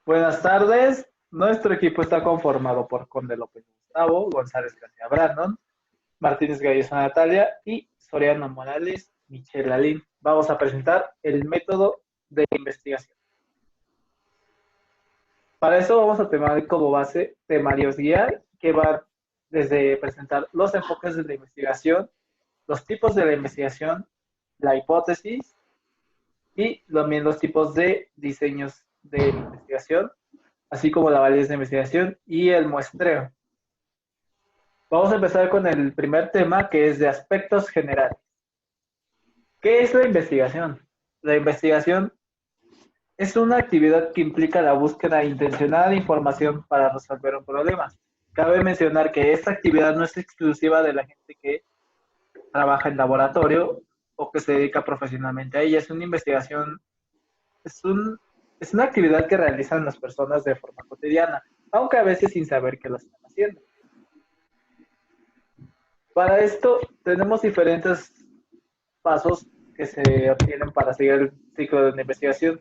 Buenas tardes. Nuestro equipo está conformado por Conde López Gustavo, González García Brandon, Martínez Galloso Natalia y Soriano Morales Michelle Alín. Vamos a presentar el método de investigación. Para eso vamos a tomar como base temarios guía que va desde presentar los enfoques de la investigación, los tipos de la investigación, la hipótesis y también los tipos de diseños de investigación, así como la validez de investigación y el muestreo. Vamos a empezar con el primer tema, que es de aspectos generales. ¿Qué es la investigación? La investigación es una actividad que implica la búsqueda intencionada de información para resolver un problema. Cabe mencionar que esta actividad no es exclusiva de la gente que trabaja en laboratorio o que se dedica profesionalmente a ella. Es una investigación, es, un, es una actividad que realizan las personas de forma cotidiana, aunque a veces sin saber que lo están haciendo. Para esto tenemos diferentes pasos que se obtienen para seguir el ciclo de una investigación,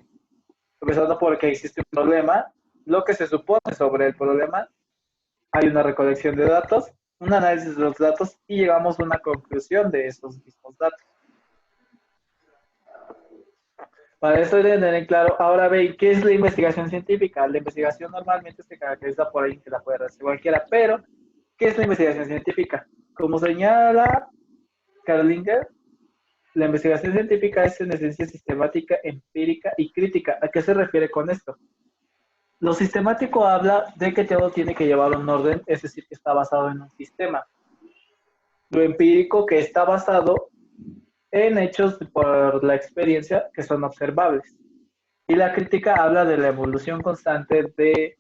empezando porque existe un problema, lo que se supone sobre el problema, hay una recolección de datos, un análisis de los datos y llegamos a una conclusión de esos mismos datos. Para eso deben tener en claro, ahora veis, ¿qué es la investigación científica? La investigación normalmente se caracteriza por alguien que la puede hacer cualquiera, pero ¿qué es la investigación científica? Como señala Carlinger, la investigación científica es en esencia sistemática, empírica y crítica. ¿A qué se refiere con esto? Lo sistemático habla de que todo tiene que llevar un orden, es decir, que está basado en un sistema. Lo empírico, que está basado en hechos por la experiencia que son observables. Y la crítica habla de la evolución constante de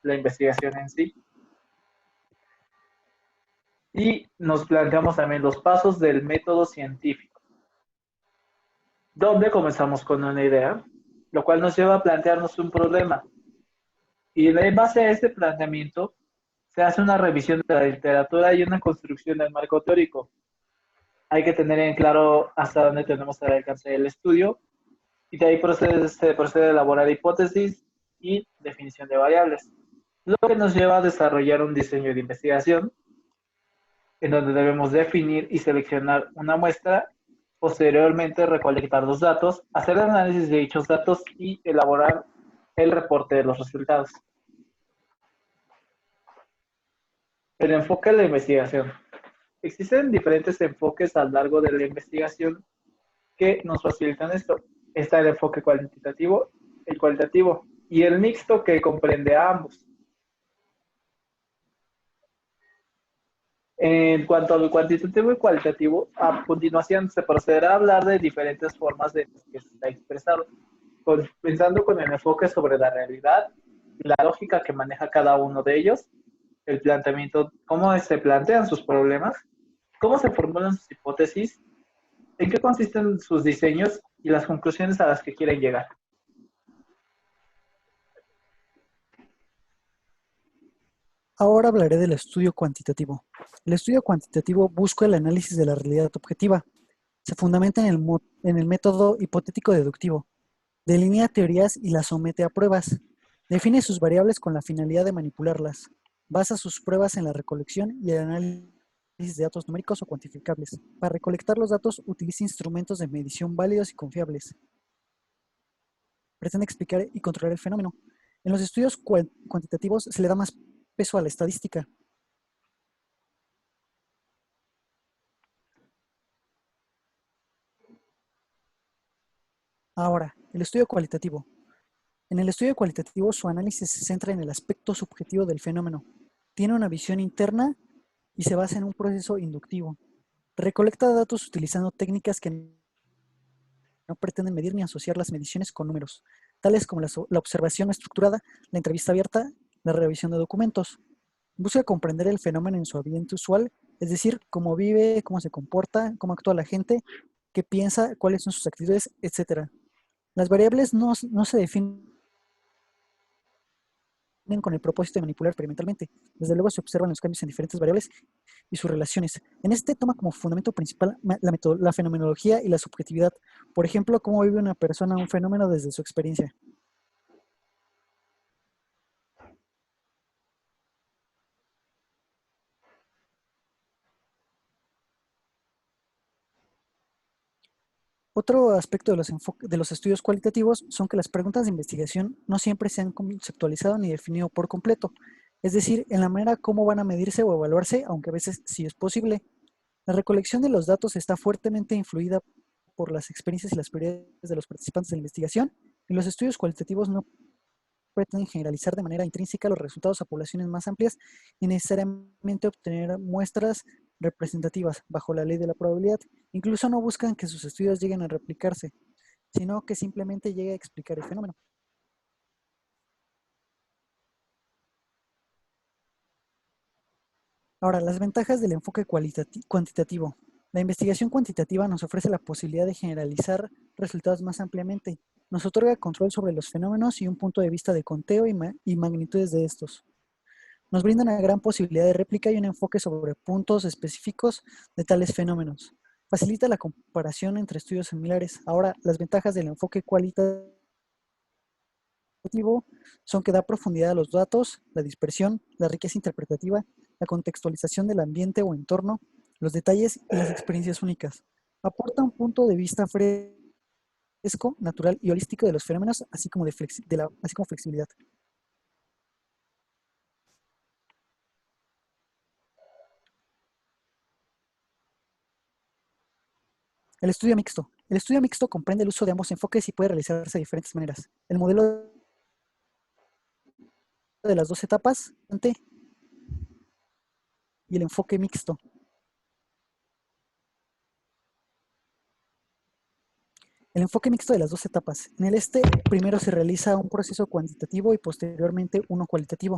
la investigación en sí. Y nos planteamos también los pasos del método científico, donde comenzamos con una idea, lo cual nos lleva a plantearnos un problema. Y en base a este planteamiento, se hace una revisión de la literatura y una construcción del marco teórico. Hay que tener en claro hasta dónde tenemos el alcance del estudio, y de ahí se procede a elaborar hipótesis y definición de variables, lo que nos lleva a desarrollar un diseño de investigación, en donde debemos definir y seleccionar una muestra, posteriormente recolectar los datos, hacer el análisis de dichos datos y elaborar el reporte de los resultados. El enfoque de la investigación. Existen diferentes enfoques a lo largo de la investigación que nos facilitan esto. Está el enfoque cuantitativo, el cualitativo y el mixto, que comprende a ambos. En cuanto al cuantitativo y cualitativo, a continuación se procederá a hablar de diferentes formas de que se está expresado, pensando con el enfoque sobre la realidad, la lógica que maneja cada uno de ellos, el planteamiento, cómo se plantean sus problemas, cómo se formulan sus hipótesis, en qué consisten sus diseños y las conclusiones a las que quieren llegar. Ahora hablaré del estudio cuantitativo. El estudio cuantitativo busca el análisis de la realidad objetiva. Se fundamenta en el método hipotético-deductivo. Delinea teorías y las somete a pruebas. Define sus variables con la finalidad de manipularlas. Basa sus pruebas en la recolección y el análisis de datos numéricos o cuantificables. Para recolectar los datos utiliza instrumentos de medición válidos y confiables. Pretende explicar y controlar el fenómeno. En los estudios cuantitativos se le da más peso a la estadística. Ahora, el estudio cualitativo. En el estudio cualitativo, su análisis se centra en el aspecto subjetivo del fenómeno. Tiene una visión interna y se basa en un proceso inductivo. Recolecta datos utilizando técnicas que no pretenden medir ni asociar las mediciones con números, tales como la observación no estructurada, la entrevista abierta, la revisión de documentos. Busca comprender el fenómeno en su ambiente usual, es decir, cómo vive, cómo se comporta, cómo actúa la gente, qué piensa, cuáles son sus actitudes, etc. Las variables no se definen con el propósito de manipular experimentalmente. Desde luego se observan los cambios en diferentes variables y sus relaciones. En este toma como fundamento principal la fenomenología y la subjetividad. Por ejemplo, cómo vive una persona un fenómeno desde su experiencia. Otro aspecto de de los estudios cualitativos son que las preguntas de investigación no siempre se han conceptualizado ni definido por completo, es decir, en la manera cómo van a medirse o evaluarse, aunque a veces sí es posible. La recolección de los datos está fuertemente influida por las experiencias y las prioridades de los participantes de la investigación, y los estudios cualitativos no pretenden generalizar de manera intrínseca los resultados a poblaciones más amplias y necesariamente obtener muestras representativas bajo la ley de la probabilidad. Incluso no buscan que sus estudios lleguen a replicarse, sino que simplemente llegue a explicar el fenómeno. Ahora, las ventajas del enfoque cuantitativo. La investigación cuantitativa nos ofrece la posibilidad de generalizar resultados más ampliamente. Nos otorga control sobre los fenómenos y un punto de vista de conteo y magnitudes de estos. Nos brinda una gran posibilidad de réplica y un enfoque sobre puntos específicos de tales fenómenos. Facilita la comparación entre estudios similares. Ahora, las ventajas del enfoque cualitativo son que da profundidad a los datos, la dispersión, la riqueza interpretativa, la contextualización del ambiente o entorno, los detalles y las experiencias únicas. Aporta un punto de vista fresco, natural y holístico de los fenómenos, así como flexibilidad. El estudio mixto. El estudio mixto comprende el uso de ambos enfoques y puede realizarse de diferentes maneras. El modelo de las dos etapas y el enfoque mixto. El enfoque mixto de las dos etapas. En el primero se realiza un proceso cuantitativo y posteriormente uno cualitativo.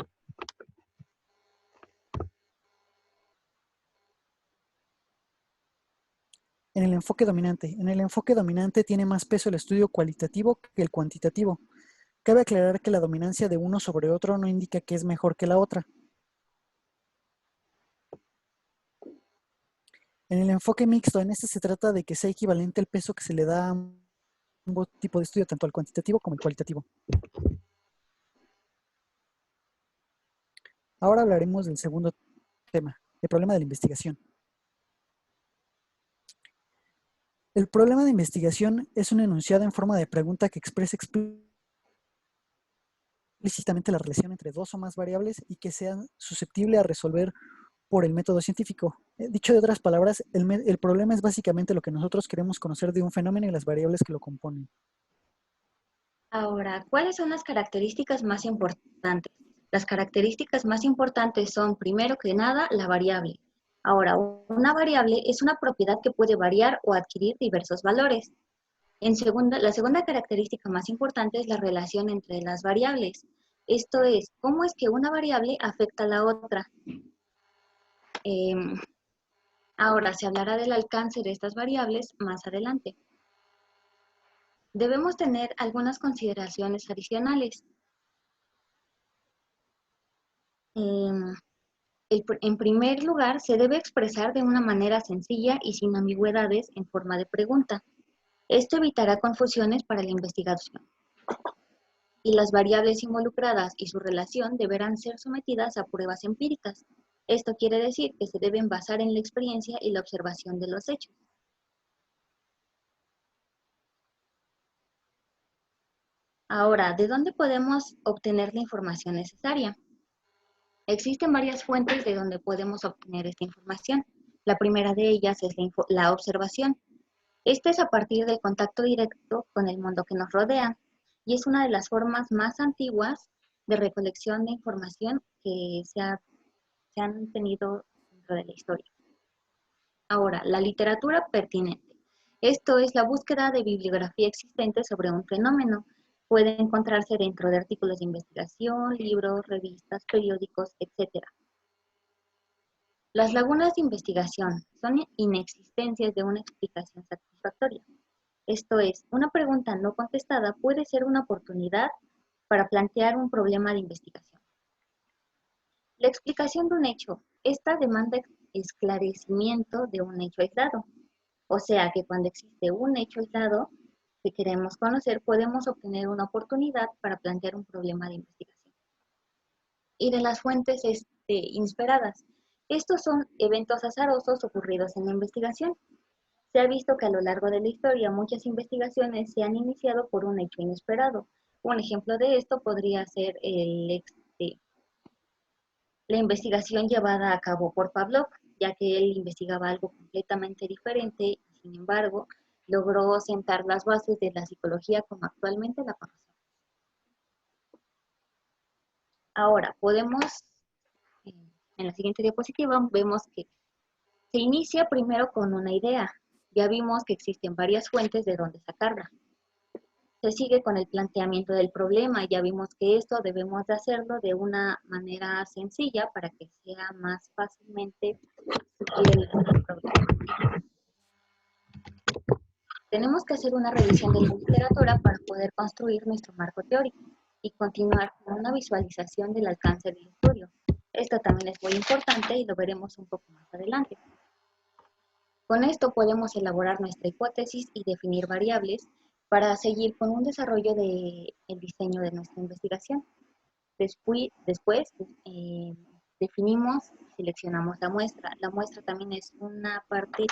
En el enfoque dominante tiene más peso el estudio cualitativo que el cuantitativo. Cabe aclarar que la dominancia de uno sobre otro no indica que es mejor que la otra. En el enfoque mixto, se trata de que sea equivalente el peso que se le da a ambos tipos de estudio, tanto al cuantitativo como al cualitativo. Ahora hablaremos del segundo tema, el problema de la investigación. El problema de investigación es un enunciado en forma de pregunta que expresa explícitamente la relación entre dos o más variables y que sea susceptible a resolver por el método científico. Dicho de otras palabras, el problema es básicamente lo que nosotros queremos conocer de un fenómeno y las variables que lo componen. Ahora, ¿cuáles son las características más importantes? Las características más importantes son, primero que nada, la variable. Ahora, una variable es una propiedad que puede variar o adquirir diversos valores. La segunda característica más importante es la relación entre las variables. Esto es, ¿cómo es que una variable afecta a la otra? Ahora, se hablará del alcance de estas variables más adelante. Debemos tener algunas consideraciones adicionales. En primer lugar, se debe expresar de una manera sencilla y sin ambigüedades en forma de pregunta. Esto evitará confusiones para la investigación. Y las variables involucradas y su relación deberán ser sometidas a pruebas empíricas. Esto quiere decir que se deben basar en la experiencia y la observación de los hechos. Ahora, ¿de dónde podemos obtener la información necesaria? Existen varias fuentes de donde podemos obtener esta información. La primera de ellas es la observación. Este es a partir del contacto directo con el mundo que nos rodea y es una de las formas más antiguas de recolección de información que se han tenido dentro de la historia. Ahora, la literatura pertinente. Esto es la búsqueda de bibliografía existente sobre un fenómeno. Puede encontrarse dentro de artículos de investigación, libros, revistas, periódicos, etc. Las lagunas de investigación son inexistencias de una explicación satisfactoria. Esto es, una pregunta no contestada puede ser una oportunidad para plantear un problema de investigación. La explicación de un hecho. Esta demanda esclarecimiento de un hecho aislado. O sea que cuando existe un hecho aislado que queremos conocer, podemos obtener una oportunidad para plantear un problema de investigación. Y de las fuentes inesperadas. Estos son eventos azarosos ocurridos en la investigación. Se ha visto que a lo largo de la historia muchas investigaciones se han iniciado por un hecho inesperado. Un ejemplo de esto podría ser la investigación llevada a cabo por Pavlov, ya que él investigaba algo completamente diferente y, sin embargo, logró sentar las bases de la psicología como actualmente la conocemos. Ahora, en la siguiente diapositiva, vemos que se inicia primero con una idea. Ya vimos que existen varias fuentes de donde sacarla. Se sigue con el planteamiento del problema. Ya vimos que esto debemos de hacerlo de una manera sencilla para que sea más fácilmente sugerir el problema. Tenemos que hacer una revisión de la literatura para poder construir nuestro marco teórico y continuar con una visualización del alcance del estudio. Esto también es muy importante y lo veremos un poco más adelante. Con esto podemos elaborar nuestra hipótesis y definir variables para seguir con un desarrollo del diseño de nuestra investigación. Después definimos y seleccionamos la muestra. La muestra también es una parte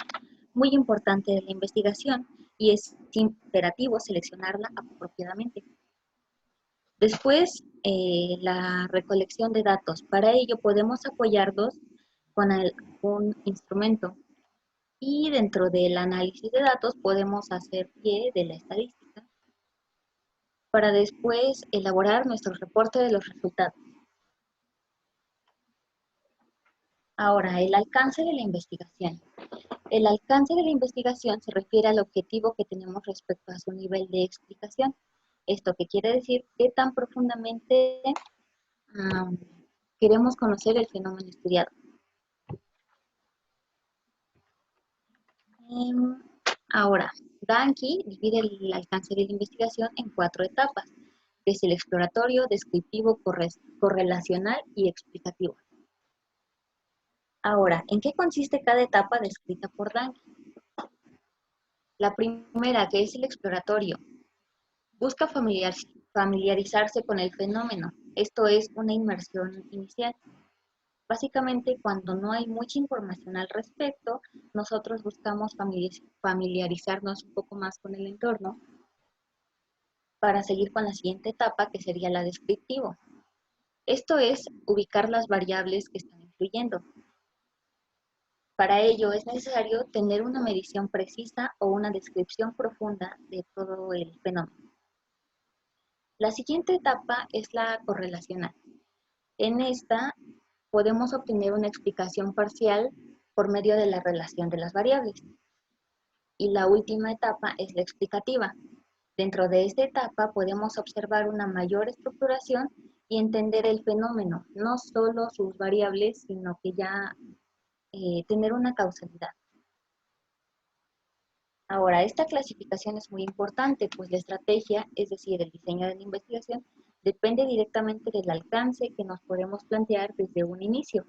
muy importante de la investigación y es imperativo seleccionarla apropiadamente. Después, la recolección de datos. Para ello podemos apoyarlos con algún instrumento. Y dentro del análisis de datos podemos hacer pie de la estadística para después elaborar nuestro reporte de los resultados. Ahora, el alcance de la investigación. El alcance de la investigación se refiere al objetivo que tenemos respecto a su nivel de explicación. ¿Esto qué quiere decir? ¿Qué tan profundamente queremos conocer el fenómeno estudiado? Ahora, Dankey divide el alcance de la investigación en 4 etapas, que es el exploratorio, descriptivo, correlacional y explicativo. Ahora, ¿en qué consiste cada etapa descrita por Dankey? La primera, que es el exploratorio, busca familiarizarse con el fenómeno. Esto es una inmersión inicial. Básicamente, cuando no hay mucha información al respecto, nosotros buscamos familiarizarnos un poco más con el entorno para seguir con la siguiente etapa, que sería la descriptivo. Esto es ubicar las variables que están influyendo. Para ello es necesario tener una medición precisa o una descripción profunda de todo el fenómeno. La siguiente etapa es la correlacional. En esta podemos obtener una explicación parcial por medio de la relación de las variables. Y la última etapa es la explicativa. Dentro de esta etapa podemos observar una mayor estructuración y entender el fenómeno, no solo sus variables, sino que ya tener una causalidad. Ahora, esta clasificación es muy importante, pues la estrategia, es decir, el diseño de la investigación, depende directamente del alcance que nos podemos plantear desde un inicio.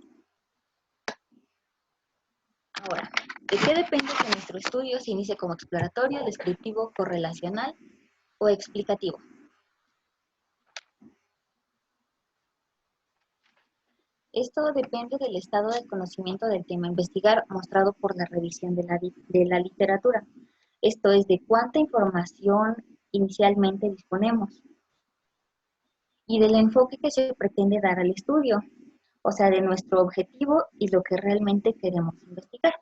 Ahora, ¿de qué depende que nuestro estudio se inicie como exploratorio, descriptivo, correlacional o explicativo? Esto depende del estado de conocimiento del tema a investigar mostrado por la revisión de la literatura. Esto es de cuánta información inicialmente disponemos y del enfoque que se pretende dar al estudio, o sea, de nuestro objetivo y lo que realmente queremos investigar.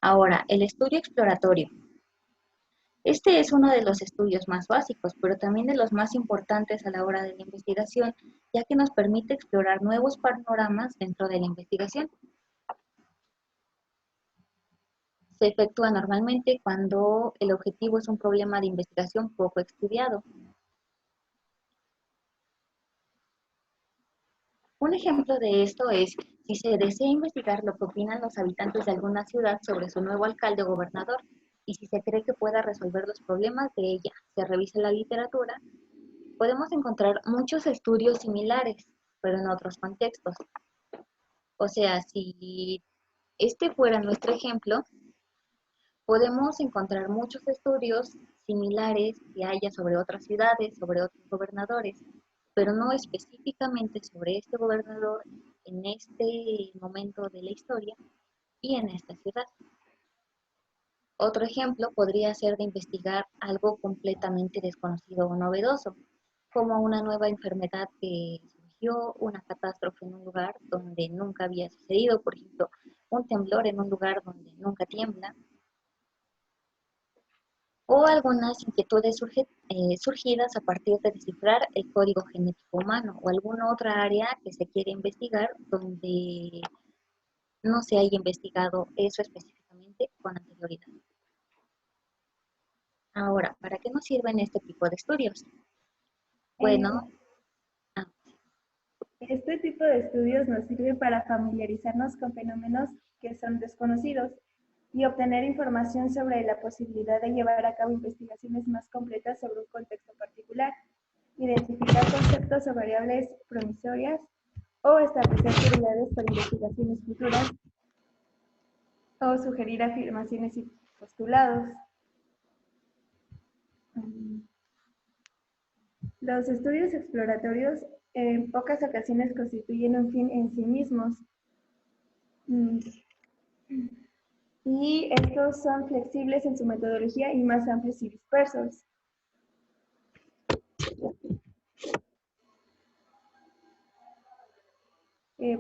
Ahora, el estudio exploratorio. Este es uno de los estudios más básicos, pero también de los más importantes a la hora de la investigación, ya que nos permite explorar nuevos panoramas dentro de la investigación. Se efectúa normalmente cuando el objetivo es un problema de investigación poco estudiado. Un ejemplo de esto es si se desea investigar lo que opinan los habitantes de alguna ciudad sobre su nuevo alcalde o gobernador, y si se cree que pueda resolver los problemas de ella. Se revisa la literatura, podemos encontrar muchos estudios similares, pero en otros contextos. O sea, si este fuera nuestro ejemplo, podemos encontrar muchos estudios similares que haya sobre otras ciudades, sobre otros gobernadores, pero no específicamente sobre este gobernador en este momento de la historia y en esta ciudad. Otro ejemplo podría ser de investigar algo completamente desconocido o novedoso, como una nueva enfermedad que surgió, una catástrofe en un lugar donde nunca había sucedido, por ejemplo, un temblor en un lugar donde nunca tiembla, o algunas inquietudes surgidas a partir de descifrar el código genético humano o alguna otra área que se quiere investigar donde no se haya investigado eso específicamente con anterioridad. Ahora, ¿para qué nos sirven este tipo de estudios? Bueno, Este tipo de estudios nos sirve para familiarizarnos con fenómenos que son desconocidos y obtener información sobre la posibilidad de llevar a cabo investigaciones más completas sobre un contexto particular, identificar conceptos o variables promisorias o establecer prioridades para investigaciones futuras o sugerir afirmaciones y postulados. Los estudios exploratorios en pocas ocasiones constituyen un fin en sí mismos. Y estos son flexibles en su metodología y más amplios y dispersos.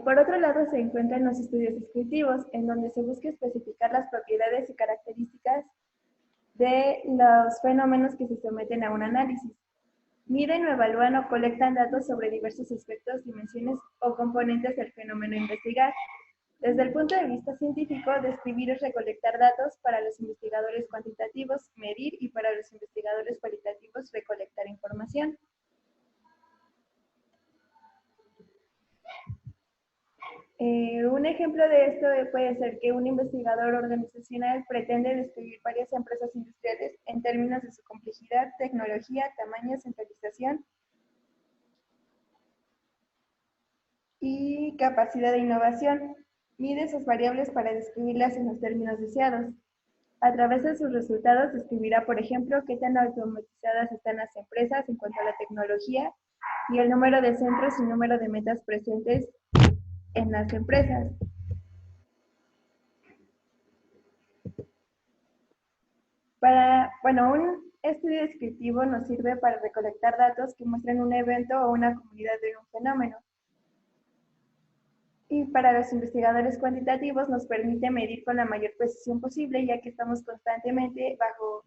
Por otro lado, se encuentran los estudios descriptivos, en donde se busca especificar las propiedades y características de los fenómenos que se someten a un análisis. Miden o evalúan o colectan datos sobre diversos aspectos, dimensiones o componentes del fenómeno a investigar. Desde el punto de vista científico, describir es recolectar datos; para los investigadores cuantitativos, medir; y para los investigadores cualitativos, recolectar información. Un ejemplo de esto puede ser que un investigador organizacional pretende describir varias empresas industriales en términos de su complejidad, tecnología, tamaño, centralización y capacidad de innovación. Mide esas variables para describirlas en los términos deseados. A través de sus resultados describirá, por ejemplo, qué tan automatizadas están las empresas en cuanto a la tecnología y el número de centros y número de metas presentes en las empresas. Un estudio descriptivo nos sirve para recolectar datos que muestren un evento o una comunidad de un fenómeno. Y para los investigadores cuantitativos nos permite medir con la mayor precisión posible, ya que estamos constantemente bajo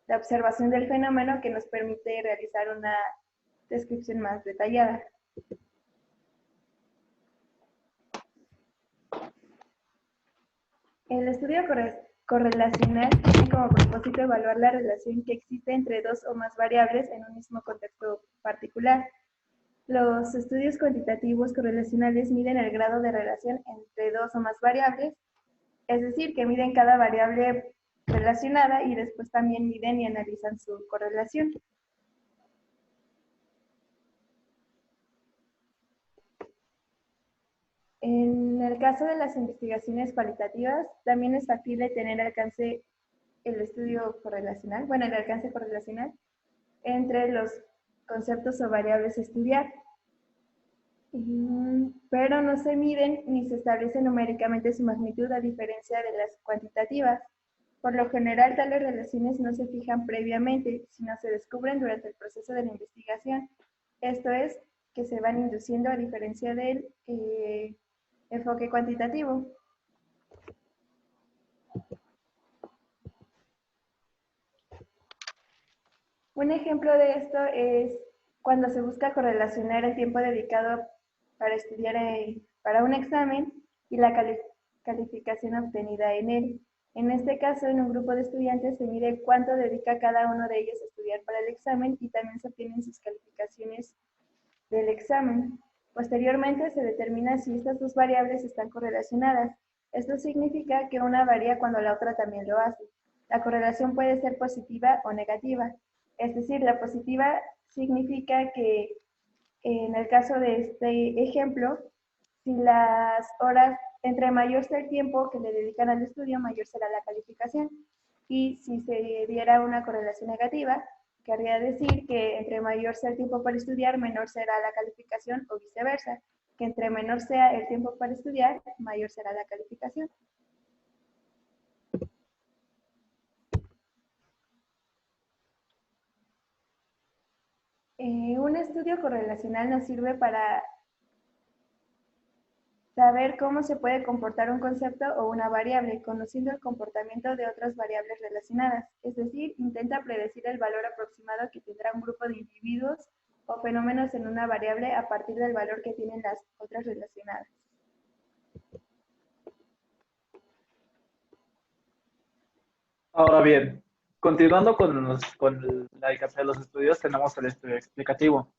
la observación del fenómeno, que nos permite realizar una descripción más detallada. El estudio correlacional tiene como propósito evaluar la relación que existe entre dos o más variables en un mismo contexto particular. Los estudios cuantitativos correlacionales miden el grado de relación entre dos o más variables, es decir, que miden cada variable relacionada y después también miden y analizan su correlación. En el caso de las investigaciones cualitativas, también es factible tener el alcance correlacional entre los conceptos o variables a estudiar, pero no se miden ni se establece numéricamente su magnitud, a diferencia de las cuantitativas. Por lo general, tales relaciones no se fijan previamente, sino se descubren durante el proceso de la investigación. Esto es, que se van induciendo, a diferencia del enfoque cuantitativo. Un ejemplo de esto es cuando se busca correlacionar el tiempo dedicado para estudiar para un examen y la calificación obtenida en él. En este caso, en un grupo de estudiantes se mide cuánto dedica cada uno de ellos a estudiar para el examen y también se obtienen sus calificaciones del examen. Posteriormente se determina si estas dos variables están correlacionadas. Esto significa que una varía cuando la otra también lo hace. La correlación puede ser positiva o negativa. Es decir, la positiva significa que en el caso de este ejemplo, si las horas, entre mayor sea el tiempo que le dedican al estudio, mayor será la calificación. Y si se diera una correlación negativa, querría decir que entre mayor sea el tiempo para estudiar, menor será la calificación, o viceversa, que entre menor sea el tiempo para estudiar, mayor será la calificación. Un estudio correlacional nos sirve para saber cómo se puede comportar un concepto o una variable, conociendo el comportamiento de otras variables relacionadas. Es decir, intenta predecir el valor aproximado que tendrá un grupo de individuos o fenómenos en una variable a partir del valor que tienen las otras relacionadas. Ahora bien, continuando con la alcance de los estudios, tenemos el estudio explicativo.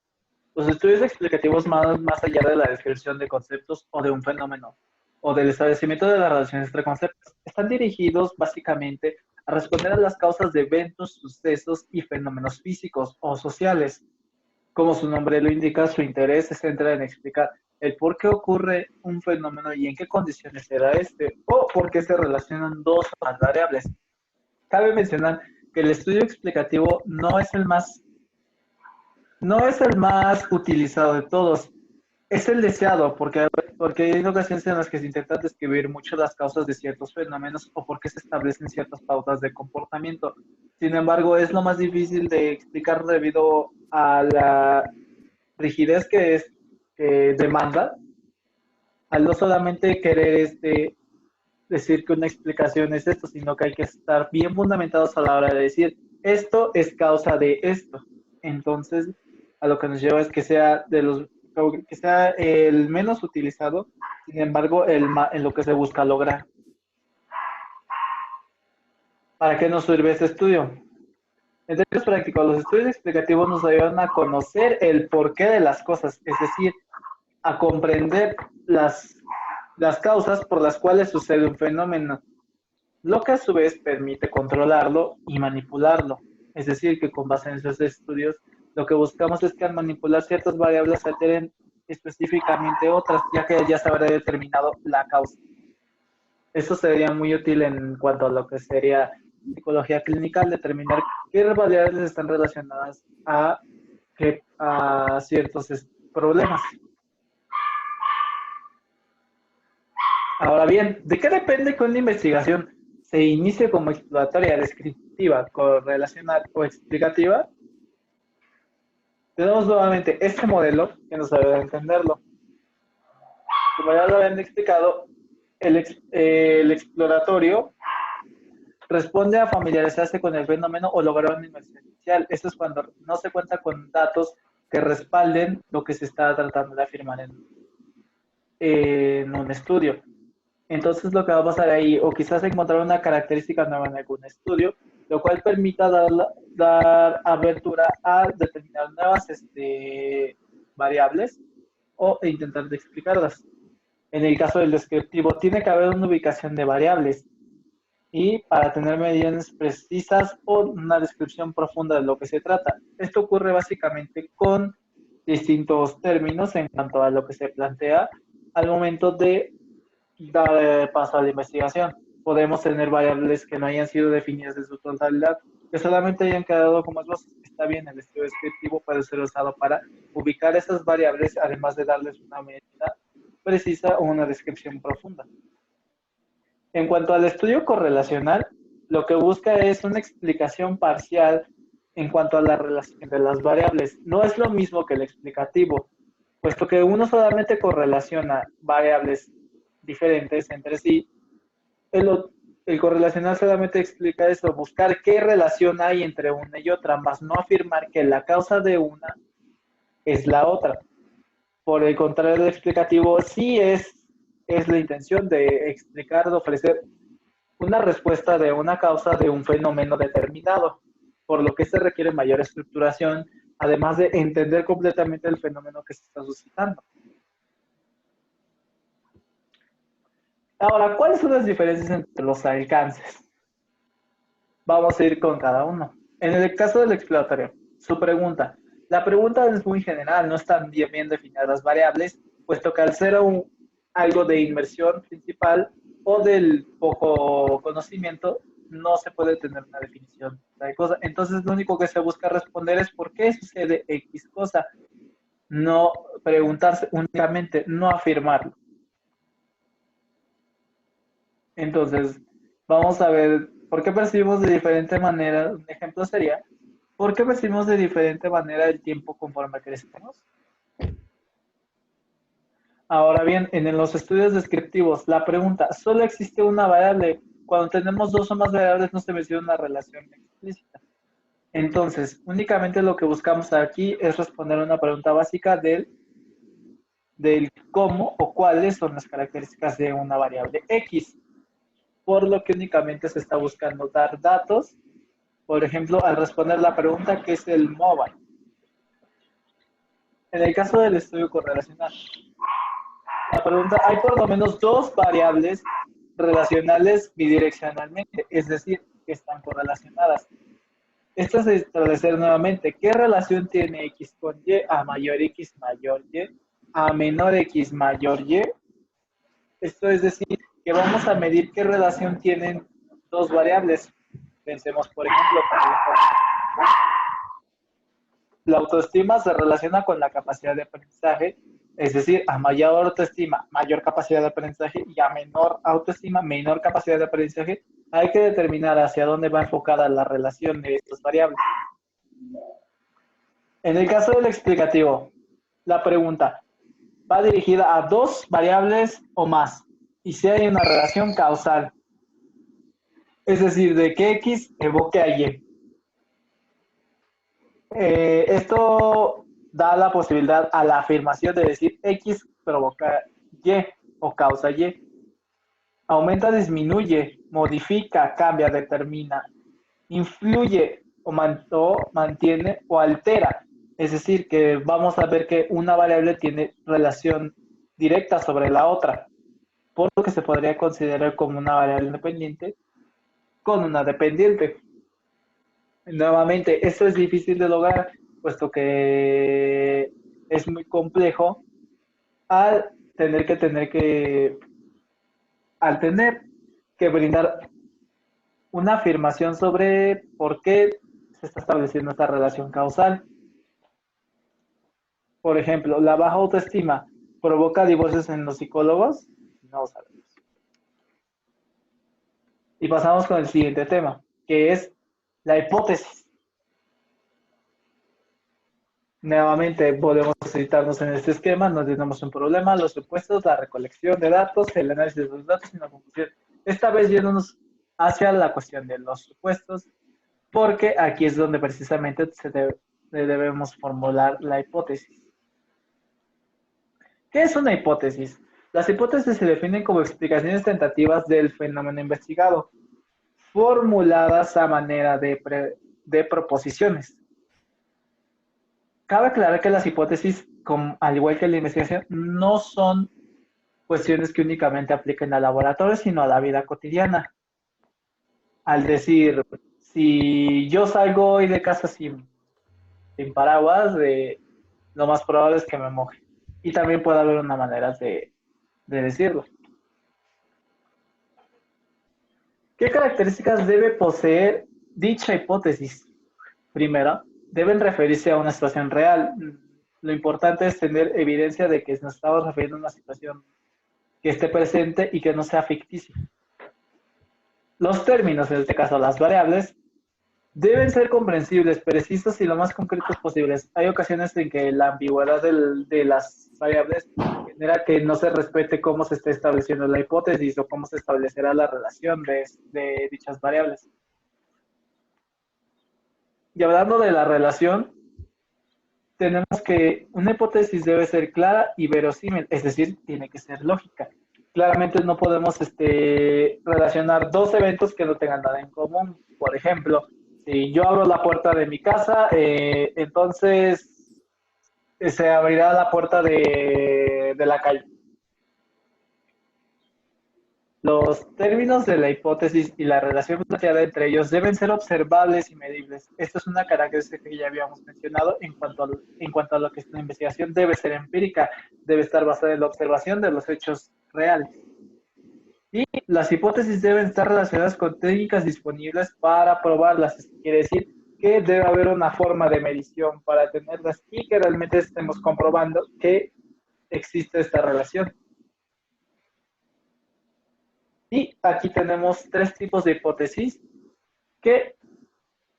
Los estudios explicativos más allá de la descripción de conceptos o de un fenómeno o del establecimiento de las relaciones entre conceptos, están dirigidos básicamente a responder a las causas de eventos, sucesos y fenómenos físicos o sociales. Como su nombre lo indica, su interés se centra en explicar el por qué ocurre un fenómeno y en qué condiciones se da este, o por qué se relacionan dos o más variables. Cabe mencionar que el estudio explicativo no es el más utilizado de todos, es el deseado, porque hay ocasiones en las que se intentan describir mucho las causas de ciertos fenómenos o porque se establecen ciertas pautas de comportamiento. Sin embargo, es lo más difícil de explicar debido a la rigidez que demanda, al no solamente querer decir que una explicación es esto, sino que hay que estar bien fundamentados a la hora de decir esto es causa de esto. Entonces, a lo que nos lleva es que sea el menos utilizado, sin embargo, en lo que se busca lograr. ¿Para qué nos sirve este estudio? En términos prácticos, los estudios explicativos nos ayudan a conocer el porqué de las cosas, es decir, a comprender las causas por las cuales sucede un fenómeno, lo que a su vez permite controlarlo y manipularlo. Es decir, que con base en esos estudios, lo que buscamos es que al manipular ciertas variables se alteren específicamente otras, ya que ya se habrá determinado la causa. Eso sería muy útil en cuanto a lo que sería psicología clínica, determinar qué variables están relacionadas a ciertos problemas. Ahora bien, ¿de qué depende que una investigación se inicie como exploratoria, descriptiva, correlacional o explicativa? Tenemos nuevamente este modelo que nos ayuda a entenderlo. Como ya lo habían explicado, el exploratorio responde a familiarizarse con el fenómeno o lograr una inmersión inicial. Esto es cuando no se cuenta con datos que respalden lo que se está tratando de afirmar en un estudio. Entonces lo que va a pasar ahí, o quizás encontrar una característica nueva en algún estudio, lo cual permita dar abertura a determinar nuevas variables o intentar de explicarlas. En el caso del descriptivo, tiene que haber una ubicación de variables y para tener medidas precisas o una descripción profunda de lo que se trata. Esto ocurre básicamente con distintos términos en cuanto a lo que se plantea al momento de dar paso a la investigación. Podemos tener variables que no hayan sido definidas en su totalidad, que solamente hayan quedado como esbozos. Está bien, el estudio descriptivo puede ser usado para ubicar esas variables, además de darles una medida precisa o una descripción profunda. En cuanto al estudio correlacional, lo que busca es una explicación parcial en cuanto a la relación de las variables. No es lo mismo que el explicativo, puesto que uno solamente correlaciona variables diferentes entre sí. El correlacional solamente explica eso, buscar qué relación hay entre una y otra, más no afirmar que la causa de una es la otra. Por el contrario, el explicativo sí es la intención de explicar, de ofrecer una respuesta de una causa de un fenómeno determinado, por lo que se requiere mayor estructuración, además de entender completamente el fenómeno que se está suscitando. Ahora, ¿cuáles son las diferencias entre los alcances? Vamos a ir con cada uno. En el caso del exploratorio, su pregunta. La pregunta es muy general, no están bien definidas las variables, puesto que al ser algo de inmersión principal o del poco conocimiento, no se puede tener una definición de cosa. Entonces, lo único que se busca responder es por qué sucede X cosa. no preguntarse únicamente, no afirmarlo. Entonces, vamos a ver por qué percibimos de diferente manera. Un ejemplo sería, ¿por qué percibimos de diferente manera el tiempo conforme crecemos? Ahora bien, en los estudios descriptivos, la pregunta, ¿solo existe una variable? Cuando tenemos dos o más variables no se menciona una relación explícita. Entonces, únicamente lo que buscamos aquí es responder a una pregunta básica del cómo o cuáles son las características de una variable X, por lo que únicamente se está buscando dar datos. Por ejemplo, al responder la pregunta, ¿qué es el mobile? En el caso del estudio correlacional, la pregunta, hay por lo menos dos variables relacionales bidireccionalmente, es decir, que están correlacionadas. Esto es establecer nuevamente qué relación tiene X con Y a mayor X mayor Y a menor X mayor Y. Esto es decir, que vamos a medir qué relación tienen dos variables. Pensemos, por ejemplo, la autoestima se relaciona con la capacidad de aprendizaje, es decir, a mayor autoestima, mayor capacidad de aprendizaje, y a menor autoestima, menor capacidad de aprendizaje. Hay que determinar hacia dónde va enfocada la relación de estas variables. En el caso del explicativo, la pregunta va dirigida a dos variables o más, y si hay una relación causal, es decir, de que X evoque a Y. Esto da la posibilidad a la afirmación de decir X provoca Y o causa Y. Aumenta, disminuye, modifica, cambia, determina, influye o mantiene o altera. Es decir, que vamos a ver que una variable tiene relación directa sobre la otra, por lo que se podría considerar como una variable independiente con una dependiente. Nuevamente, esto es difícil de lograr, puesto que es muy complejo al tener que brindar una afirmación sobre por qué se está estableciendo esta relación causal. Por ejemplo, la baja autoestima provoca divorcios en los psicólogos, no lo sabemos. Y pasamos con el siguiente tema, que es la hipótesis. Nuevamente podemos citarnos en este esquema, no tenemos un problema, los supuestos, la recolección de datos, el análisis de los datos y la conclusión. Esta vez yéndonos hacia la cuestión de los supuestos, porque aquí es donde precisamente debemos formular la hipótesis. ¿Qué es una hipótesis? Las hipótesis se definen como explicaciones tentativas del fenómeno investigado, formuladas a manera de proposiciones. Cabe aclarar que las hipótesis, al igual que la investigación, no son cuestiones que únicamente apliquen al laboratorio, sino a la vida cotidiana. Al decir, si yo salgo hoy de casa sin paraguas, lo más probable es que me moje. Y también puede haber una manera de decirlo. ¿Qué características debe poseer dicha hipótesis? Primero, deben referirse a una situación real. Lo importante es tener evidencia de que nos estamos refiriendo a una situación que esté presente y que no sea ficticia. Los términos, en este caso las variables, deben ser comprensibles, precisos y lo más concretos posibles. Hay ocasiones en que la ambigüedad de las variables genera que no se respete cómo se está estableciendo la hipótesis o cómo se establecerá la relación de dichas variables. Y hablando de la relación, tenemos que una hipótesis debe ser clara y verosímil, es decir, tiene que ser lógica. Claramente no podemos relacionar dos eventos que no tengan nada en común. Por ejemplo, si yo abro la puerta de mi casa, entonces se abrirá la puerta de la calle. Los términos de la hipótesis y la relación planteada entre ellos deben ser observables y medibles. Esto es una característica que ya habíamos mencionado en cuanto a lo que es la investigación. Debe ser empírica, debe estar basada en la observación de los hechos reales. Y las hipótesis deben estar relacionadas con técnicas disponibles para probarlas. Esto quiere decir que debe haber una forma de medición para tenerlas y que realmente estemos comprobando que existe esta relación. Y aquí tenemos tres tipos de hipótesis, que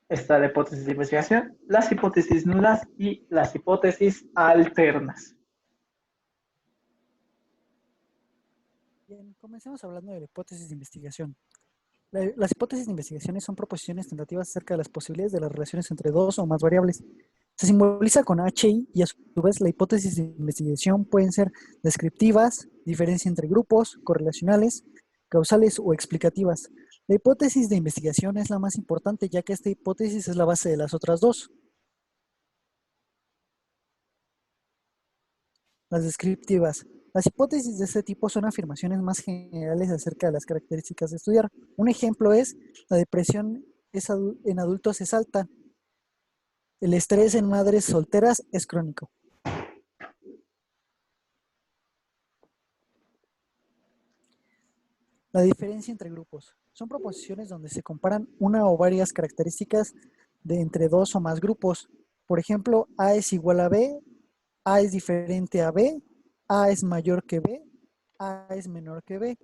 está la hipótesis de investigación, las hipótesis nulas y las hipótesis alternas. Bien, comencemos hablando de la hipótesis de investigación. Las hipótesis de investigación son proposiciones tentativas acerca de las posibilidades de las relaciones entre dos o más variables. Se simboliza con HI y a su vez la hipótesis de investigación pueden ser descriptivas, diferencia entre grupos, correlacionales, causales o explicativas. La hipótesis de investigación es la más importante ya que esta hipótesis es la base de las otras dos. Las descriptivas. Las hipótesis de este tipo son afirmaciones más generales acerca de las características de estudiar. Un ejemplo es, la depresión en adultos es alta. El estrés en madres solteras es crónico. La diferencia entre grupos. Son proposiciones donde se comparan una o varias características de entre dos o más grupos. Por ejemplo, A es igual a B, A es diferente a B, A es mayor que B, A es menor que B.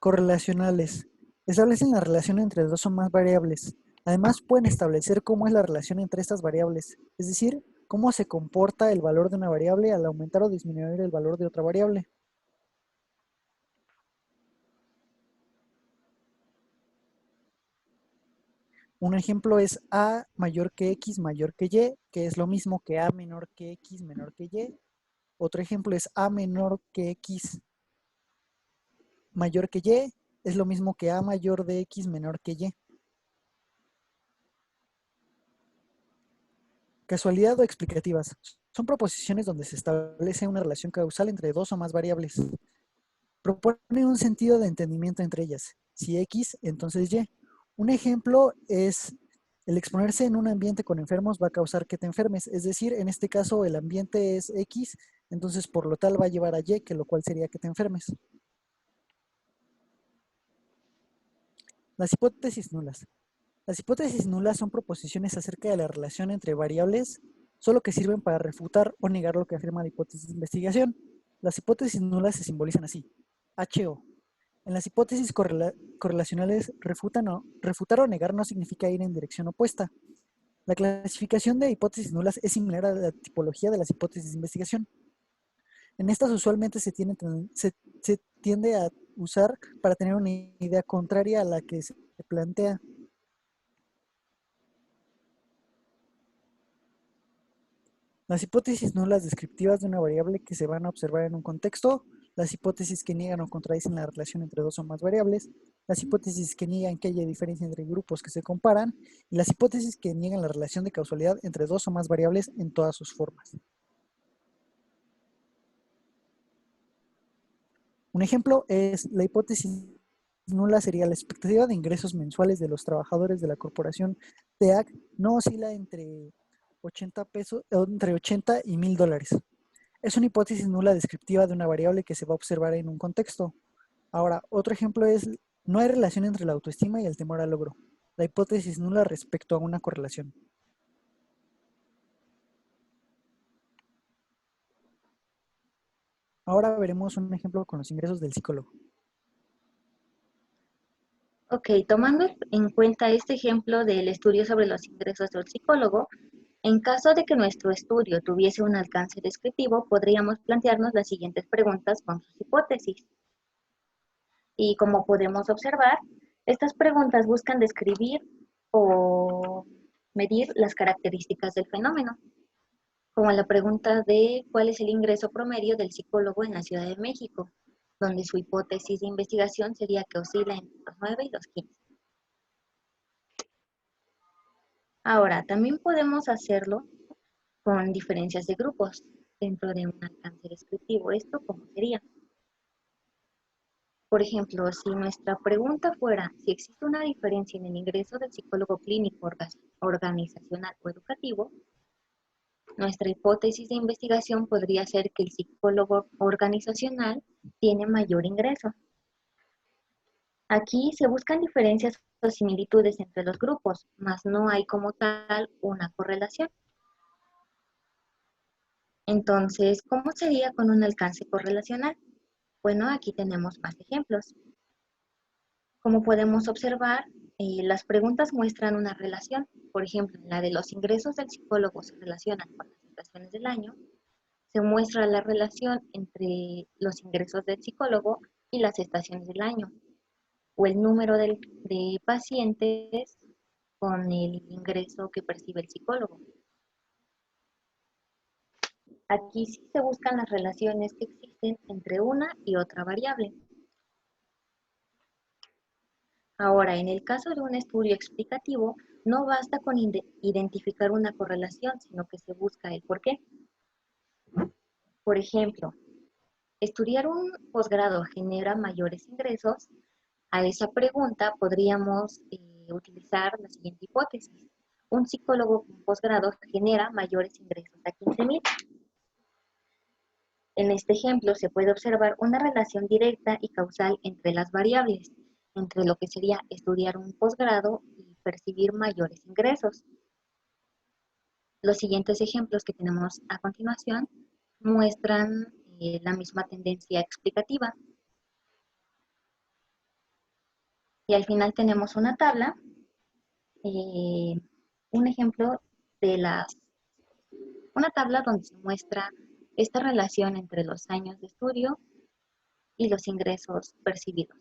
Correlacionales. Establecen la relación entre dos o más variables. Además, pueden establecer cómo es la relación entre estas variables, es decir, cómo se comporta el valor de una variable al aumentar o disminuir el valor de otra variable. Un ejemplo es A mayor que X mayor que Y, que es lo mismo que A menor que X menor que Y. Otro ejemplo es A menor que X mayor que Y, es lo mismo que A mayor de X menor que Y. Casualidad o explicativas. Son proposiciones donde se establece una relación causal entre dos o más variables. Proponen un sentido de entendimiento entre ellas. Si X, entonces Y. Un ejemplo es el exponerse en un ambiente con enfermos va a causar que te enfermes. Es decir, en este caso el ambiente es X, entonces por lo tal va a llevar a Y, que lo cual sería que te enfermes. Las hipótesis nulas. Las hipótesis nulas son proposiciones acerca de la relación entre variables, solo que sirven para refutar o negar lo que afirma la hipótesis de investigación. Las hipótesis nulas se simbolizan así: HO. En las hipótesis correlacionales, refutar o negar no significa ir en dirección opuesta. La clasificación de hipótesis nulas es similar a la tipología de las hipótesis de investigación. En estas usualmente se tiende a usar para tener una idea contraria a la que se plantea. Las hipótesis nulas descriptivas de una variable que se van a observar en un contexto, las hipótesis que niegan o contradicen la relación entre dos o más variables, las hipótesis que niegan que haya diferencia entre grupos que se comparan, y las hipótesis que niegan la relación de causalidad entre dos o más variables en todas sus formas. Un ejemplo es la hipótesis nula sería la expectativa de ingresos mensuales de los trabajadores de la corporación TEAC no oscila entre 80 y $1,000. Es una hipótesis nula descriptiva de una variable que se va a observar en un contexto. Ahora, otro ejemplo es, no hay relación entre la autoestima y el temor al logro. La hipótesis nula respecto a una correlación. Ahora veremos un ejemplo con los ingresos del psicólogo. Ok, tomando en cuenta este ejemplo del estudio sobre los ingresos del psicólogo, en caso de que nuestro estudio tuviese un alcance descriptivo, podríamos plantearnos las siguientes preguntas con sus hipótesis. Y como podemos observar, estas preguntas buscan describir o medir las características del fenómeno, como la pregunta de cuál es el ingreso promedio del psicólogo en la Ciudad de México, donde su hipótesis de investigación sería que oscila entre los 9 y los 15. Ahora, también podemos hacerlo con diferencias de grupos dentro de un alcance descriptivo. ¿Esto cómo sería? Por ejemplo, si nuestra pregunta fuera si existe una diferencia en el ingreso del psicólogo clínico, organizacional o educativo, nuestra hipótesis de investigación podría ser que el psicólogo organizacional tiene mayor ingreso. Aquí se buscan diferencias o similitudes entre los grupos, mas no hay como tal una correlación. Entonces, ¿cómo sería con un alcance correlacional? Bueno, aquí tenemos más ejemplos. Como podemos observar, las preguntas muestran una relación. Por ejemplo, en la de los ingresos del psicólogo se relacionan con las estaciones del año. Se muestra la relación entre los ingresos del psicólogo y las estaciones del año, o el número de pacientes con el ingreso que percibe el psicólogo. Aquí sí se buscan las relaciones que existen entre una y otra variable. Ahora, en el caso de un estudio explicativo, no basta con identificar una correlación, sino que se busca el por qué. Por ejemplo, estudiar un posgrado genera mayores ingresos. A esa pregunta podríamos utilizar la siguiente hipótesis. Un psicólogo con posgrado genera mayores ingresos a 15,000. En este ejemplo se puede observar una relación directa y causal entre las variables, entre lo que sería estudiar un posgrado y percibir mayores ingresos. Los siguientes ejemplos que tenemos a continuación muestran la misma tendencia explicativa. Y al final tenemos una tabla, un ejemplo de una tabla donde se muestra esta relación entre los años de estudio y los ingresos percibidos.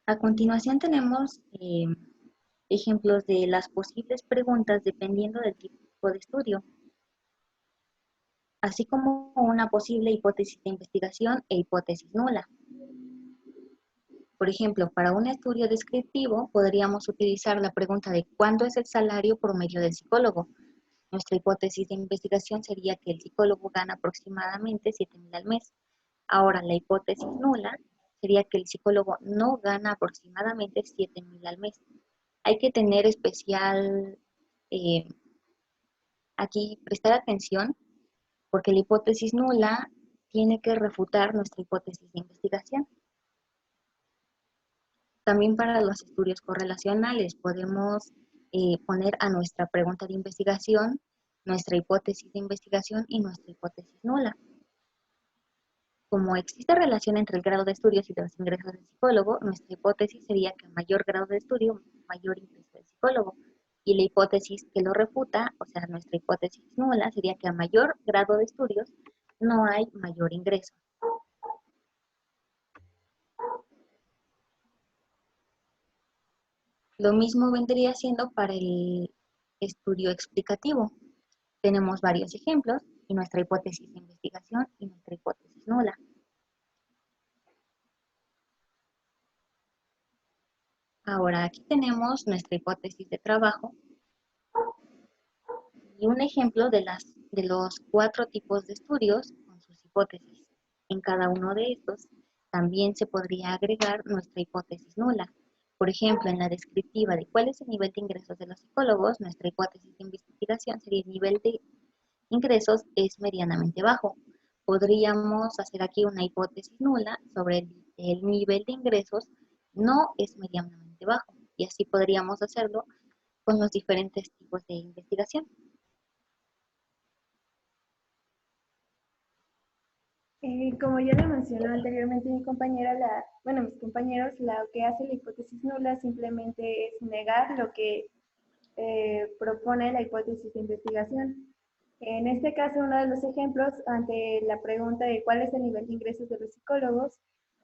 A continuación tenemos ejemplos de las posibles preguntas dependiendo del tipo de estudio, así como una posible hipótesis de investigación e hipótesis nula. Por ejemplo, para un estudio descriptivo podríamos utilizar la pregunta de ¿cuánto es el salario promedio del psicólogo? Nuestra hipótesis de investigación sería que el psicólogo gana aproximadamente 7,000 al mes. Ahora, la hipótesis nula sería que el psicólogo no gana aproximadamente 7,000 al mes. Hay que tener especial, aquí prestar atención, porque la hipótesis nula tiene que refutar nuestra hipótesis de investigación. También para los estudios correlacionales podemos poner a nuestra pregunta de investigación nuestra hipótesis de investigación y nuestra hipótesis nula. Como existe relación entre el grado de estudios y los ingresos del psicólogo, nuestra hipótesis sería que a mayor grado de estudio, mayor ingreso del psicólogo. Y la hipótesis que lo refuta, o sea, nuestra hipótesis nula, sería que a mayor grado de estudios no hay mayor ingreso. Lo mismo vendría siendo para el estudio explicativo. Tenemos varios ejemplos y nuestra hipótesis de investigación y nuestra hipótesis nula. Ahora aquí tenemos nuestra hipótesis de trabajo y un ejemplo de los 4 tipos de estudios con sus hipótesis. En cada uno de estos también se podría agregar nuestra hipótesis nula. Por ejemplo, en la descriptiva de cuál es el nivel de ingresos de los psicólogos, nuestra hipótesis de investigación sería el nivel de ingresos es medianamente bajo. Podríamos hacer aquí una hipótesis nula sobre el nivel de ingresos no es medianamente bajo. Y así podríamos hacerlo con los diferentes tipos de investigación. Como ya lo mencionó anteriormente mi compañera, mis compañeros, lo que hace la hipótesis nula simplemente es negar lo que propone la hipótesis de investigación. En este caso, uno de los ejemplos, ante la pregunta de cuál es el nivel de ingresos de los psicólogos,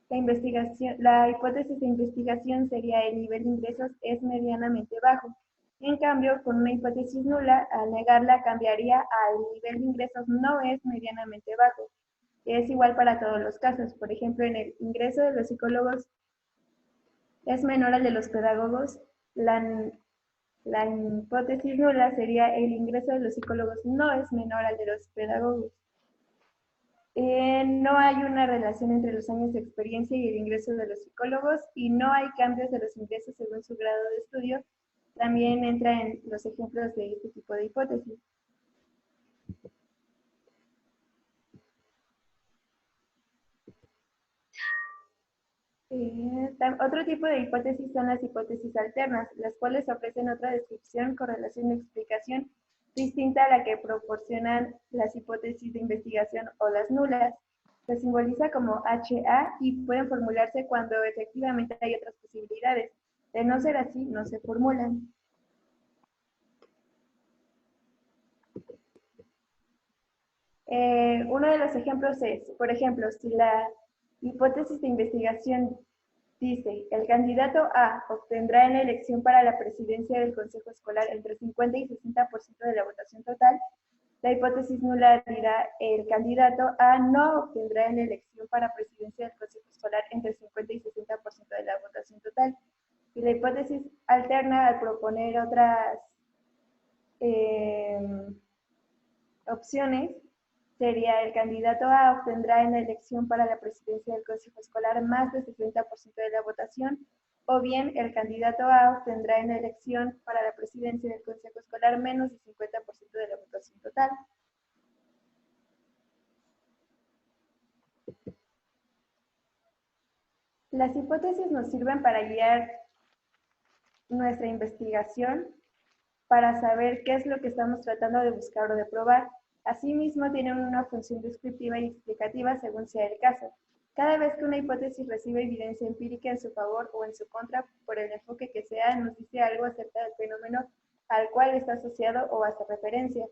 la hipótesis de investigación sería el nivel de ingresos es medianamente bajo. En cambio, con una hipótesis nula, al negarla cambiaría al nivel de ingresos no es medianamente bajo. Es igual para todos los casos. Por ejemplo, en el ingreso de los psicólogos es menor al de los pedagogos. La hipótesis nula sería el ingreso de los psicólogos no es menor al de los pedagogos. No hay una relación entre los años de experiencia y el ingreso de los psicólogos y no hay cambios de los ingresos según su grado de estudio. También entra en los ejemplos de este tipo de hipótesis. Otro tipo de hipótesis son las hipótesis alternas, las cuales ofrecen otra descripción, correlación y explicación distinta a la que proporcionan las hipótesis de investigación o las nulas. Se simboliza como HA y pueden formularse cuando efectivamente hay otras posibilidades. De no ser así, no se formulan. Uno de los ejemplos es, por ejemplo, si la hipótesis de investigación dice, el candidato A obtendrá en la elección para la presidencia del Consejo Escolar entre 50 y 60% de la votación total, la hipótesis nula dirá, el candidato A no obtendrá en la elección para presidencia del Consejo Escolar entre 50 y 60% de la votación total. Y la hipótesis alterna, al proponer otras opciones, sería el candidato A obtendrá en la elección para la presidencia del Consejo Escolar más del 60% de la votación, o bien el candidato A obtendrá en la elección para la presidencia del Consejo Escolar menos del 50% de la votación total. Las hipótesis nos sirven para guiar nuestra investigación, para saber qué es lo que estamos tratando de buscar o de probar. Asimismo, tienen una función descriptiva y explicativa según sea el caso. Cada vez que una hipótesis recibe evidencia empírica en su favor o en su contra, por el enfoque que sea, nos dice algo acerca del fenómeno al cual está asociado o hace referencia.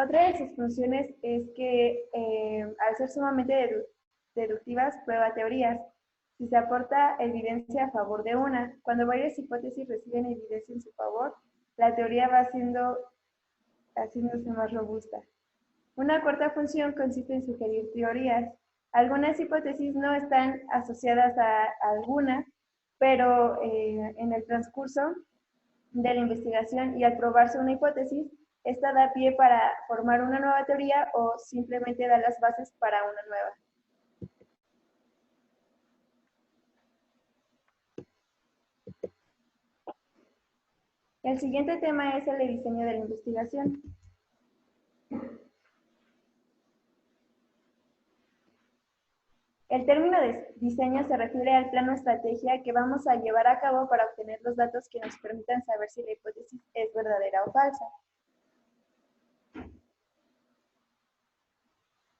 Otra de sus funciones es que, al ser sumamente deductivas, prueba teorías. Si se aporta evidencia a favor de una, cuando varias hipótesis reciben evidencia en su favor, la teoría va haciéndose más robusta. Una cuarta función consiste en sugerir teorías. Algunas hipótesis no están asociadas a alguna, pero en el transcurso de la investigación y al probarse una hipótesis, esta da pie para formar una nueva teoría o simplemente da las bases para una nueva. El siguiente tema es el de diseño de la investigación. El término de diseño se refiere al plano estrategia que vamos a llevar a cabo para obtener los datos que nos permitan saber si la hipótesis es verdadera o falsa.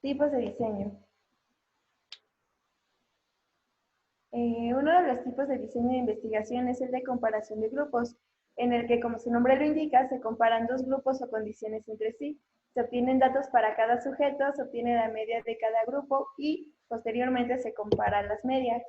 Tipos de diseño. Uno de los tipos de diseño de investigación es el de comparación de grupos, en el que, como su nombre lo indica, se comparan dos grupos o condiciones entre sí. Se obtienen datos para cada sujeto, se obtiene la media de cada grupo y posteriormente se comparan las medias.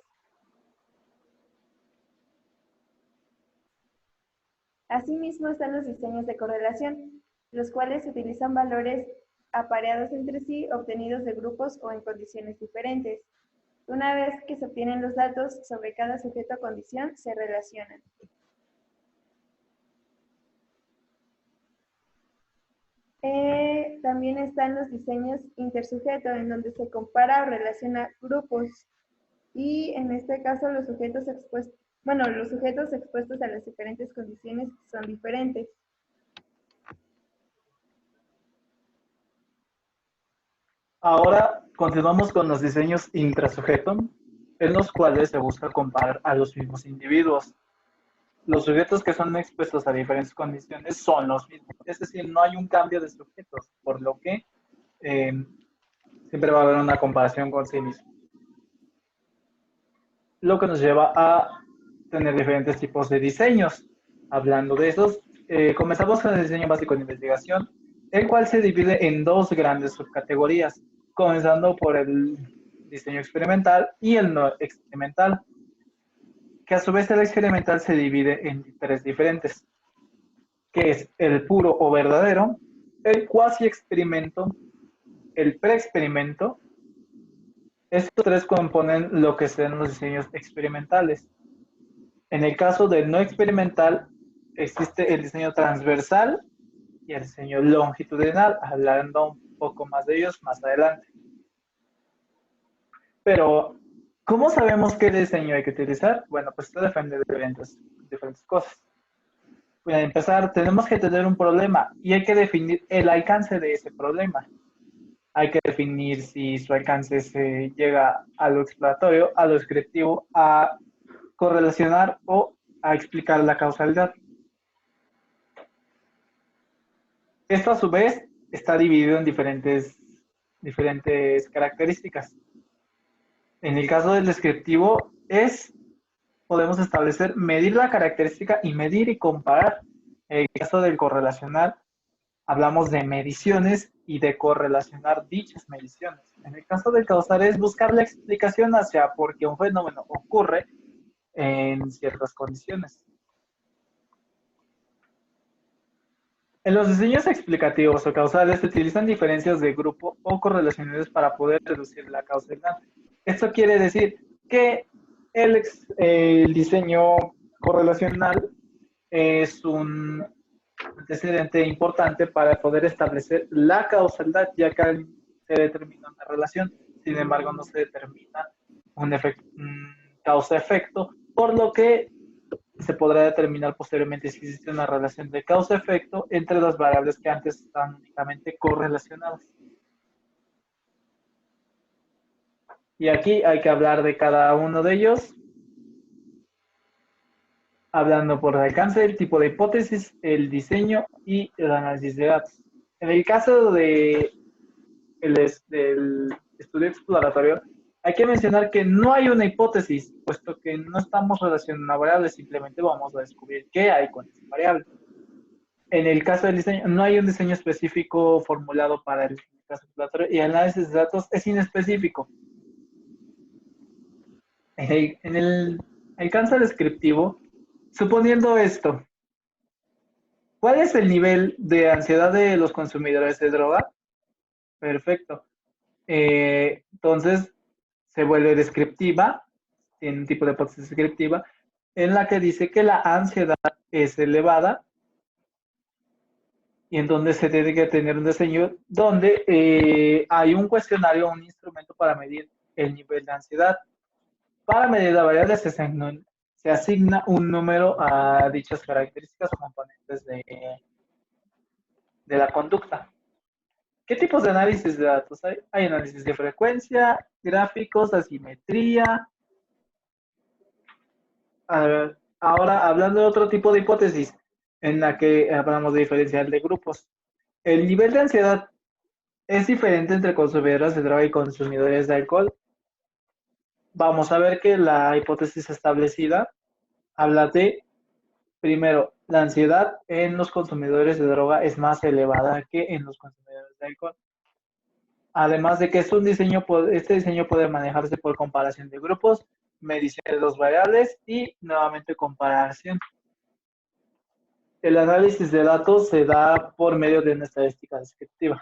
Asimismo están los diseños de correlación, los cuales utilizan valores apareados entre sí, obtenidos de grupos o en condiciones diferentes. Una vez que se obtienen los datos sobre cada sujeto o condición, se relacionan. También están los diseños intersujeto, en donde se compara o relaciona grupos. Y en este caso los sujetos expuestos a las diferentes condiciones son diferentes. Ahora continuamos con los diseños intrasujeto, en los cuales se busca comparar a los mismos individuos. Los sujetos que son expuestos a diferentes condiciones son los mismos, es decir, no hay un cambio de sujetos, por lo que siempre va a haber una comparación con sí mismo. Lo que nos lleva a tener diferentes tipos de diseños. Hablando de esos, comenzamos con el diseño básico de investigación, el cual se divide en dos grandes subcategorías, comenzando por el diseño experimental y el no experimental, que a su vez el experimental se divide en tres diferentes, que es el puro o verdadero, el cuasi experimento, el preexperimento. Estos tres componen lo que serán los diseños experimentales. En el caso del no experimental, existe el diseño transversal y el diseño longitudinal, hablando un poco más de ellos más adelante. Pero, ¿cómo sabemos qué diseño hay que utilizar? Bueno, pues esto depende de diferentes cosas. Para empezar, tenemos que tener un problema y hay que definir el alcance de ese problema. Hay que definir si su alcance se llega a lo exploratorio, a lo descriptivo, a correlacionar o a explicar la causalidad. Esto a su vez está dividido en diferentes características. En el caso del descriptivo podemos establecer, medir la característica y medir y comparar. En el caso del correlacional, hablamos de mediciones y de correlacionar dichas mediciones. En el caso del causal es buscar la explicación hacia por qué un fenómeno ocurre en ciertas condiciones. En los diseños explicativos o causales se utilizan diferencias de grupo o correlaciones para poder reducir la causalidad. Esto quiere decir que el diseño correlacional es un antecedente importante para poder establecer la causalidad, ya que se determina una relación, sin embargo no se determina un causa-efecto, por lo que se podrá determinar posteriormente si existe una relación de causa-efecto entre las variables que antes estaban únicamente correlacionadas. Y aquí hay que hablar de cada uno de ellos, hablando por el alcance, el tipo de hipótesis, el diseño y el análisis de datos. En el caso del estudio exploratorio, hay que mencionar que no hay una hipótesis, puesto que no estamos relacionando variables, simplemente vamos a descubrir qué hay con esa variable. En el caso del diseño, no hay un diseño específico formulado para el caso exploratorio y el análisis de datos es inespecífico. En el alcance descriptivo, suponiendo esto, ¿cuál es el nivel de ansiedad de los consumidores de droga? Perfecto. Entonces, se vuelve descriptiva, tiene un tipo de hipótesis descriptiva, en la que dice que la ansiedad es elevada y en donde se tiene que tener un diseño donde hay un cuestionario, un instrumento para medir el nivel de ansiedad. Para medir la variable se asigna un número a dichas características o componentes de la conducta. ¿Qué tipos de análisis de datos hay? Hay análisis de frecuencia, gráficos, asimetría. A ver, ahora, hablando de otro tipo de hipótesis, en la que hablamos de diferencial de grupos. El nivel de ansiedad es diferente entre consumidores de droga y consumidores de alcohol. Vamos a ver que la hipótesis establecida habla de, primero, la ansiedad en los consumidores de droga es más elevada que en los consumidores de alcohol. Además de que este diseño puede manejarse por comparación de grupos, medición de dos variables y nuevamente comparación. El análisis de datos se da por medio de una estadística descriptiva.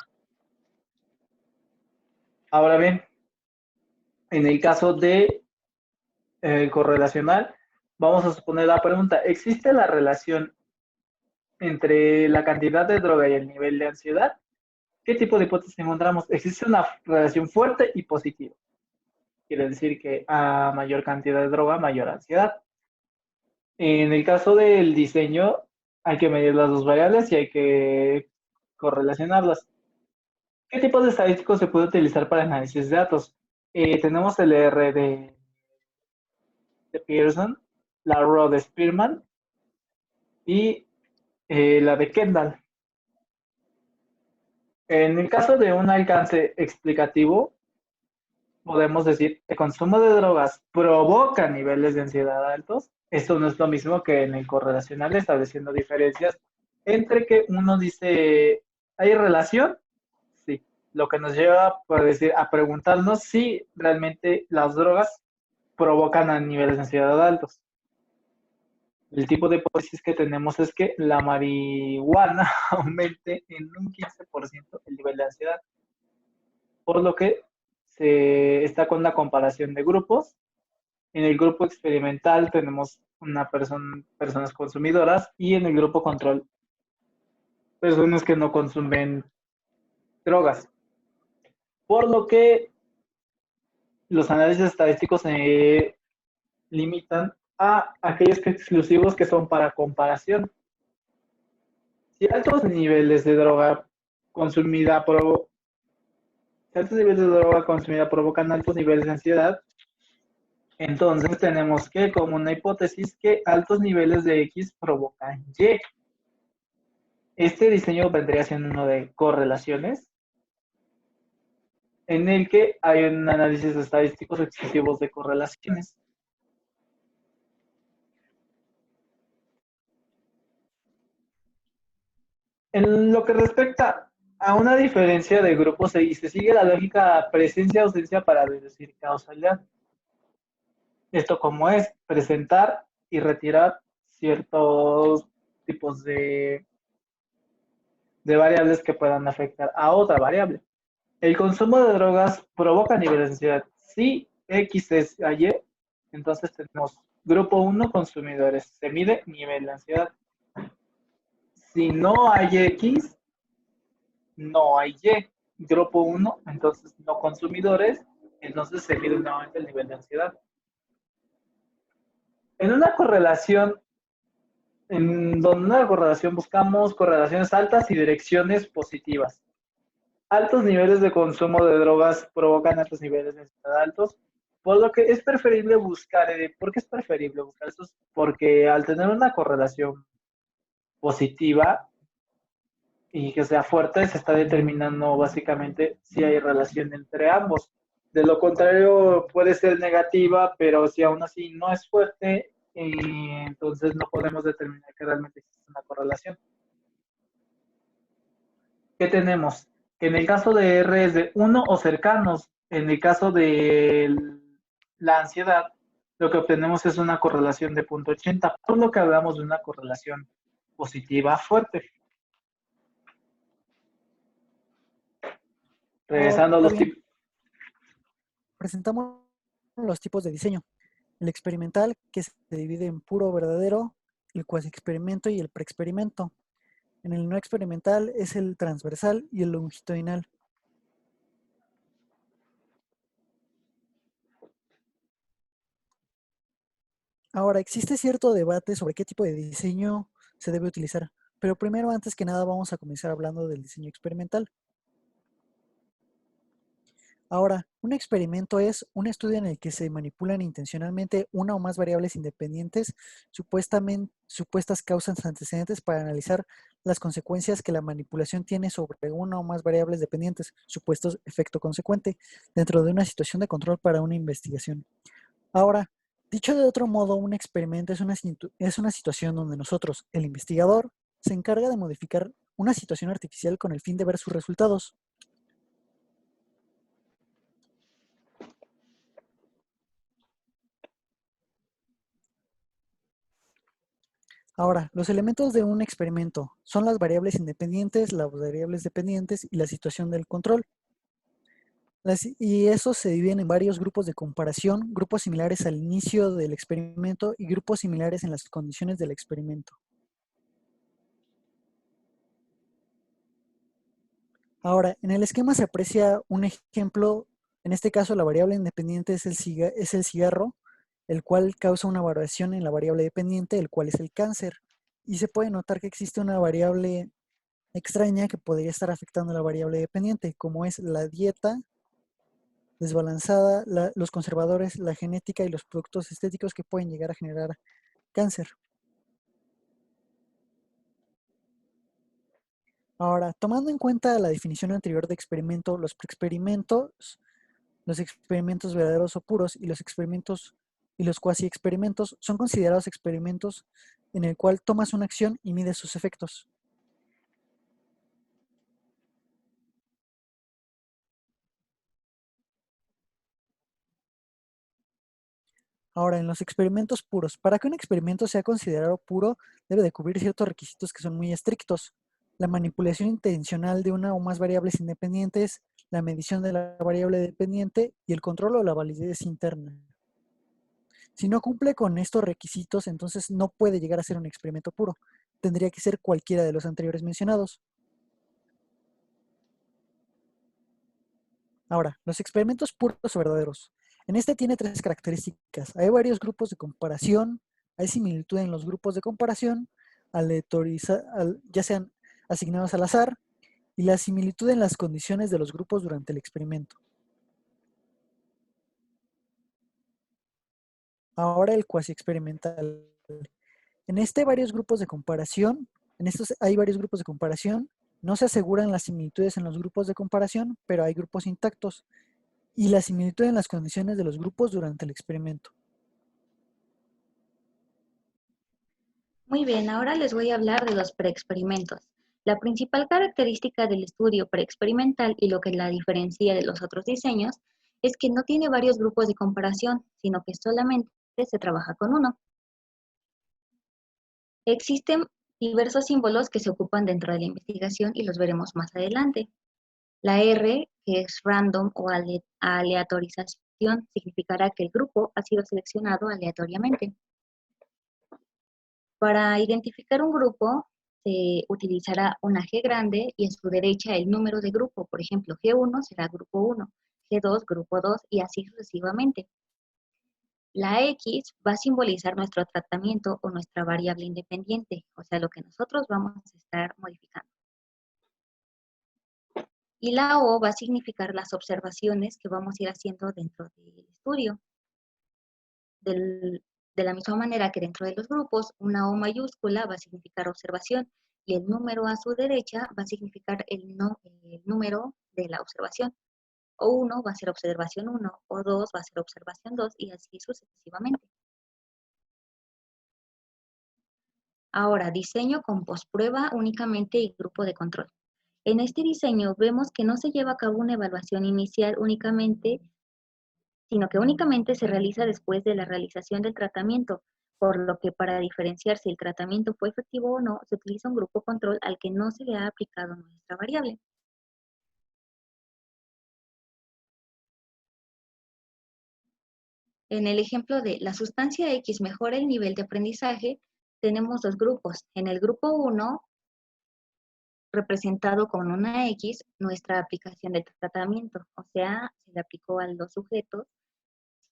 Ahora bien, en el caso de correlacional, vamos a suponer la pregunta, ¿existe la relación entre la cantidad de droga y el nivel de ansiedad? ¿Qué tipo de hipótesis encontramos? Existe una relación fuerte y positiva. Quiere decir que a mayor cantidad de droga, mayor ansiedad. En el caso del diseño, hay que medir las dos variables y hay que correlacionarlas. ¿Qué tipos de estadísticos se puede utilizar para análisis de datos? Tenemos el R de Pearson, la RO de Spearman y la de Kendall. En el caso de un alcance explicativo, podemos decir que el consumo de drogas provoca niveles de ansiedad altos. Esto no es lo mismo que en el correlacional, estableciendo diferencias entre que uno dice, ¿hay relación? Sí. Lo que nos lleva a preguntarnos si realmente las drogas provocan a niveles de ansiedad altos. El tipo de hipótesis que tenemos es que la marihuana aumente en un 15% el nivel de ansiedad, por lo que se está con la comparación de grupos. En el grupo experimental tenemos personas consumidoras y en el grupo control personas que no consumen drogas. Por lo que los análisis estadísticos se limitan a aquellos exclusivos que son para comparación. Si altos niveles de droga consumida Si altos niveles de droga consumida provocan altos niveles de ansiedad, entonces tenemos que, como una hipótesis, que altos niveles de X provocan Y. Este diseño vendría siendo uno de correlaciones, en el que hay un análisis estadísticos excesivos de correlaciones. En lo que respecta a una diferencia de grupos, se sigue la lógica presencia-ausencia para deducir causalidad. Esto como es presentar y retirar ciertos tipos de variables que puedan afectar a otra variable. El consumo de drogas provoca niveles de ansiedad. Si X es a Y, entonces tenemos grupo 1, consumidores. Se mide nivel de ansiedad. Si no hay X, no hay Y. Grupo 1, entonces no consumidores, entonces se mide nuevamente el nivel de ansiedad. En una correlación, buscamos correlaciones altas y direcciones positivas. Altos niveles de consumo de drogas provocan altos niveles de ansiedad altos, por lo que es preferible buscar, ¿por qué es preferible buscar estos? Porque al tener una correlación positiva y que sea fuerte, se está determinando básicamente si hay relación entre ambos. De lo contrario, puede ser negativa, pero si aún así no es fuerte, entonces no podemos determinar que realmente existe una correlación. ¿Qué tenemos? Que en el caso de R es de 1 o cercanos. En el caso de la ansiedad, lo que obtenemos es una correlación de 0.80, por lo que hablamos de una correlación positiva fuerte. Regresando a los tipos. Presentamos los tipos de diseño. El experimental, que se divide en puro o verdadero, el cuasi experimento y el preexperimento. En el no experimental es el transversal y el longitudinal. Ahora, existe cierto debate sobre qué tipo de diseño se debe utilizar, pero primero, antes que nada, vamos a comenzar hablando del diseño experimental. Ahora, un experimento es un estudio en el que se manipulan intencionalmente una o más variables independientes, supuestas causas antecedentes para analizar las consecuencias que la manipulación tiene sobre una o más variables dependientes, supuestos efecto consecuente, dentro de una situación de control para una investigación. Ahora, dicho de otro modo, un experimento es una situación donde nosotros, el investigador, se encarga de modificar una situación artificial con el fin de ver sus resultados. Ahora, los elementos de un experimento son las variables independientes, las variables dependientes y la situación del control. Y esos se dividen en varios grupos de comparación, grupos similares al inicio del experimento y grupos similares en las condiciones del experimento. Ahora, en el esquema se aprecia un ejemplo. En este caso, la variable independiente es el cigarro, el cual causa una variación en la variable dependiente, el cual es el cáncer. Y se puede notar que existe una variable extraña que podría estar afectando a la variable dependiente, como es la dieta desbalanzada, los conservadores, la genética y los productos estéticos que pueden llegar a generar cáncer. Ahora, tomando en cuenta la definición anterior de experimento, los preexperimentos, los experimentos verdaderos o puros y los experimentos y los cuasi experimentos son considerados experimentos en el cual tomas una acción y mides sus efectos. Ahora, en los experimentos puros, para que un experimento sea considerado puro, debe de cubrir ciertos requisitos que son muy estrictos. La manipulación intencional de una o más variables independientes, la medición de la variable dependiente y el control o la validez interna. Si no cumple con estos requisitos, entonces no puede llegar a ser un experimento puro. Tendría que ser cualquiera de los anteriores mencionados. Ahora, los experimentos puros o verdaderos. En este tiene tres características. Hay varios grupos de comparación, hay similitud en los grupos de comparación, ya sean asignados al azar, y la similitud en las condiciones de los grupos durante el experimento. Ahora el cuasi experimental. En este hay varios grupos de comparación. En estos hay varios grupos de comparación. No se aseguran las similitudes en los grupos de comparación, pero hay grupos intactos. Y la similitud en las condiciones de los grupos durante el experimento. Muy bien, ahora les voy a hablar de los preexperimentos. La principal característica del estudio preexperimental y lo que la diferencia de los otros diseños es que no tiene varios grupos de comparación, sino que solamente se trabaja con uno. Existen diversos símbolos que se ocupan dentro de la investigación y los veremos más adelante. La R, que es random o aleatorización, significará que el grupo ha sido seleccionado aleatoriamente. Para identificar un grupo, se utilizará una G grande y a su derecha el número de grupo. Por ejemplo, G1 será grupo 1, G2 grupo 2 y así sucesivamente. La X va a simbolizar nuestro tratamiento o nuestra variable independiente, o sea, lo que nosotros vamos a estar modificando. Y la O va a significar las observaciones que vamos a ir haciendo dentro del estudio. De la misma manera que dentro de los grupos, una O mayúscula va a significar observación y el número a su derecha va a significar el número de la observación. O1 va a ser observación 1, O2 va a ser observación 2 y así sucesivamente. Ahora, diseño con postprueba únicamente y grupo de control. En este diseño vemos que no se lleva a cabo una evaluación inicial únicamente, sino que únicamente se realiza después de la realización del tratamiento, por lo que para diferenciar si el tratamiento fue efectivo o no, se utiliza un grupo control al que no se le ha aplicado nuestra variable. En el ejemplo de la sustancia X mejora el nivel de aprendizaje, tenemos dos grupos. En el grupo 1, representado con una X, nuestra aplicación del tratamiento, o sea, se le aplicó a los sujetos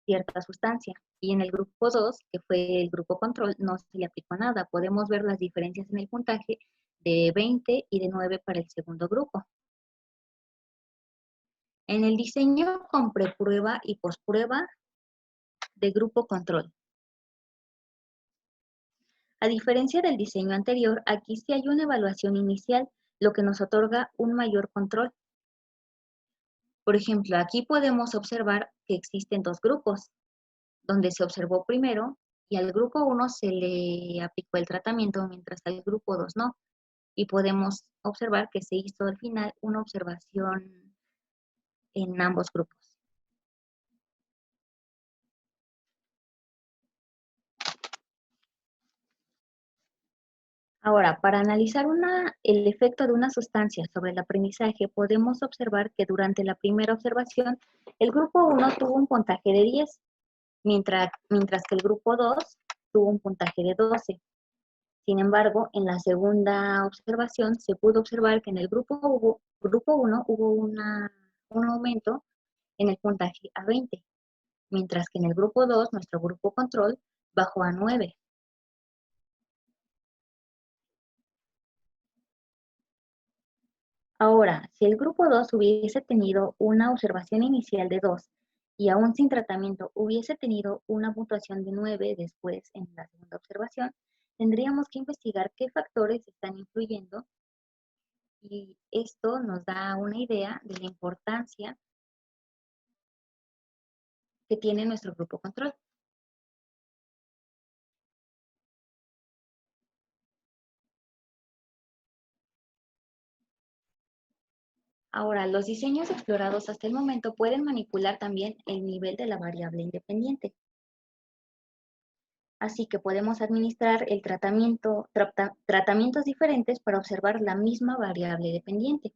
cierta sustancia. Y en el grupo 2, que fue el grupo control, no se le aplicó nada. Podemos ver las diferencias en el puntaje de 20 y de 9 para el segundo grupo. En el diseño con preprueba y posprueba de grupo control. A diferencia del diseño anterior, aquí sí hay una evaluación inicial, lo que nos otorga un mayor control. Por ejemplo, aquí podemos observar que existen dos grupos, donde se observó primero y al grupo 1 se le aplicó el tratamiento, mientras al grupo 2 no. Y podemos observar que se hizo al final una observación en ambos grupos. Ahora, para analizar el efecto de una sustancia sobre el aprendizaje, podemos observar que durante la primera observación, el grupo 1 tuvo un puntaje de 10, mientras que el grupo 2 tuvo un puntaje de 12. Sin embargo, en la segunda observación se pudo observar que en el grupo 1 hubo un aumento en el puntaje a 20, mientras que en el grupo 2, nuestro grupo control, bajó a 9. Ahora, si el grupo 2 hubiese tenido una observación inicial de 2 y aún sin tratamiento hubiese tenido una puntuación de 9 después en la segunda observación, tendríamos que investigar qué factores están influyendo y esto nos da una idea de la importancia que tiene nuestro grupo control. Ahora, los diseños explorados hasta el momento pueden manipular también el nivel de la variable independiente. Así que podemos administrar el tratamientos diferentes para observar la misma variable dependiente.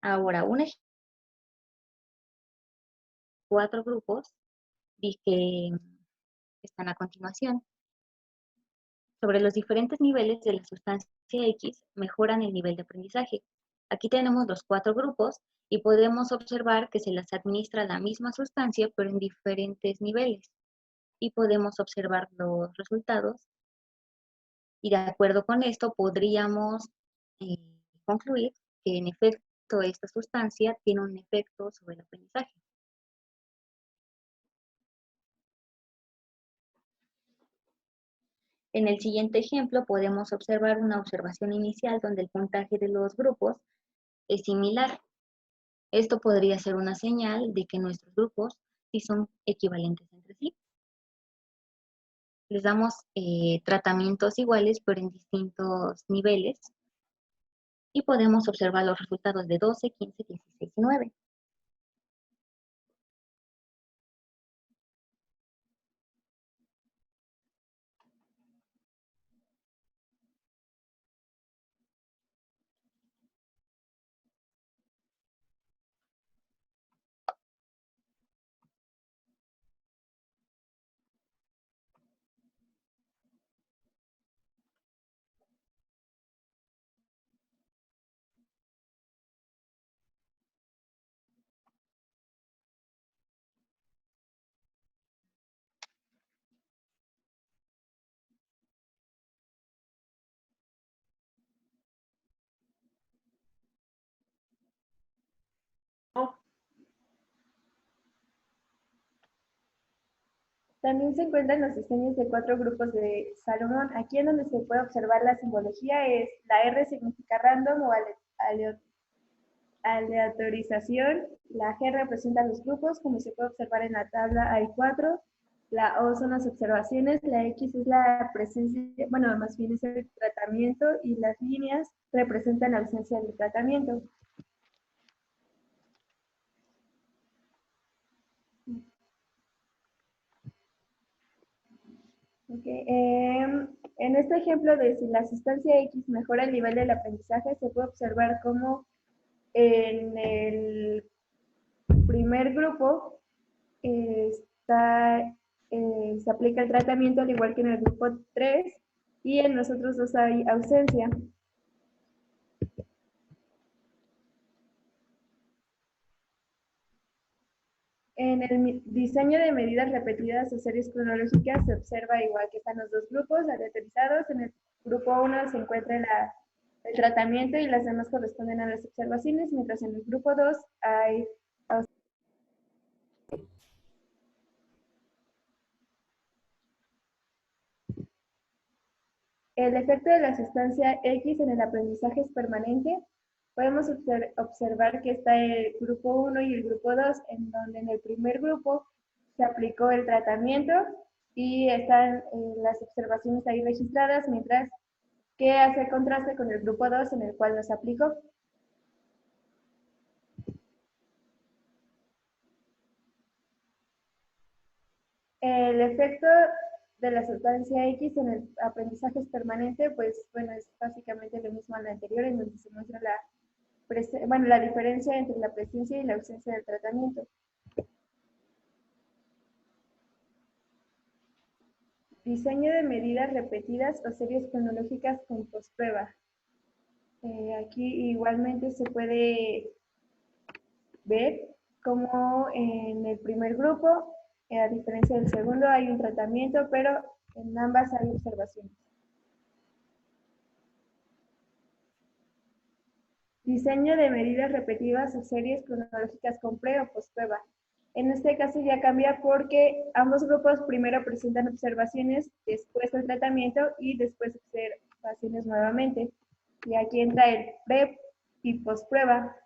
Ahora, cuatro grupos que están a continuación. Sobre los diferentes niveles de la sustancia X mejoran el nivel de aprendizaje. Aquí tenemos los 4 grupos y podemos observar que se les administra la misma sustancia pero en diferentes niveles. Y podemos observar los resultados Y de acuerdo con esto podríamos concluir que en efecto esta sustancia tiene un efecto sobre el aprendizaje. En el siguiente ejemplo podemos observar una observación inicial donde el puntaje de los grupos es similar. Esto podría ser una señal de que nuestros grupos sí son equivalentes entre sí. Les damos tratamientos iguales pero en distintos niveles y podemos observar los resultados de 12, 15, 16 y 9. También se encuentran los diseños de 4 grupos de Salomón. Aquí en donde se puede observar la simbología es la R significa random o aleatorización, la G representa los grupos, como se puede observar en la tabla hay 4, la O son las observaciones, la X es la presencia, bueno, más bien es el tratamiento y las líneas representan la ausencia del tratamiento. Okay. En este ejemplo de si la sustancia X mejora el nivel del aprendizaje, se puede observar cómo en el primer grupo se aplica el tratamiento al igual que en el grupo 3 y en los otros dos hay ausencia. En el diseño de medidas repetidas o series cronológicas se observa igual que están los dos grupos aleatorizados. En el grupo 1 se encuentra el tratamiento y las demás corresponden a las observaciones, mientras en el grupo 2 hay el efecto de la sustancia X en el aprendizaje es permanente. Podemos observar que está el grupo 1 y el grupo 2, en donde en el primer grupo se aplicó el tratamiento y están las observaciones ahí registradas, mientras que hace contraste con el grupo 2 en el cual no se aplicó. El efecto de la sustancia X en el aprendizaje es permanente, pues bueno, es básicamente lo mismo al anterior, en donde se muestra la diferencia entre la presencia y la ausencia del tratamiento. Diseño de medidas repetidas o series cronológicas con postprueba. Aquí igualmente se puede ver cómo en el primer grupo, a diferencia del segundo, hay un tratamiento, pero en ambas hay observaciones. Diseño de medidas repetidas o series cronológicas con pre o postprueba. En este caso ya cambia porque ambos grupos primero presentan observaciones, después el tratamiento y después observaciones nuevamente. Y aquí entra el pre y postprueba.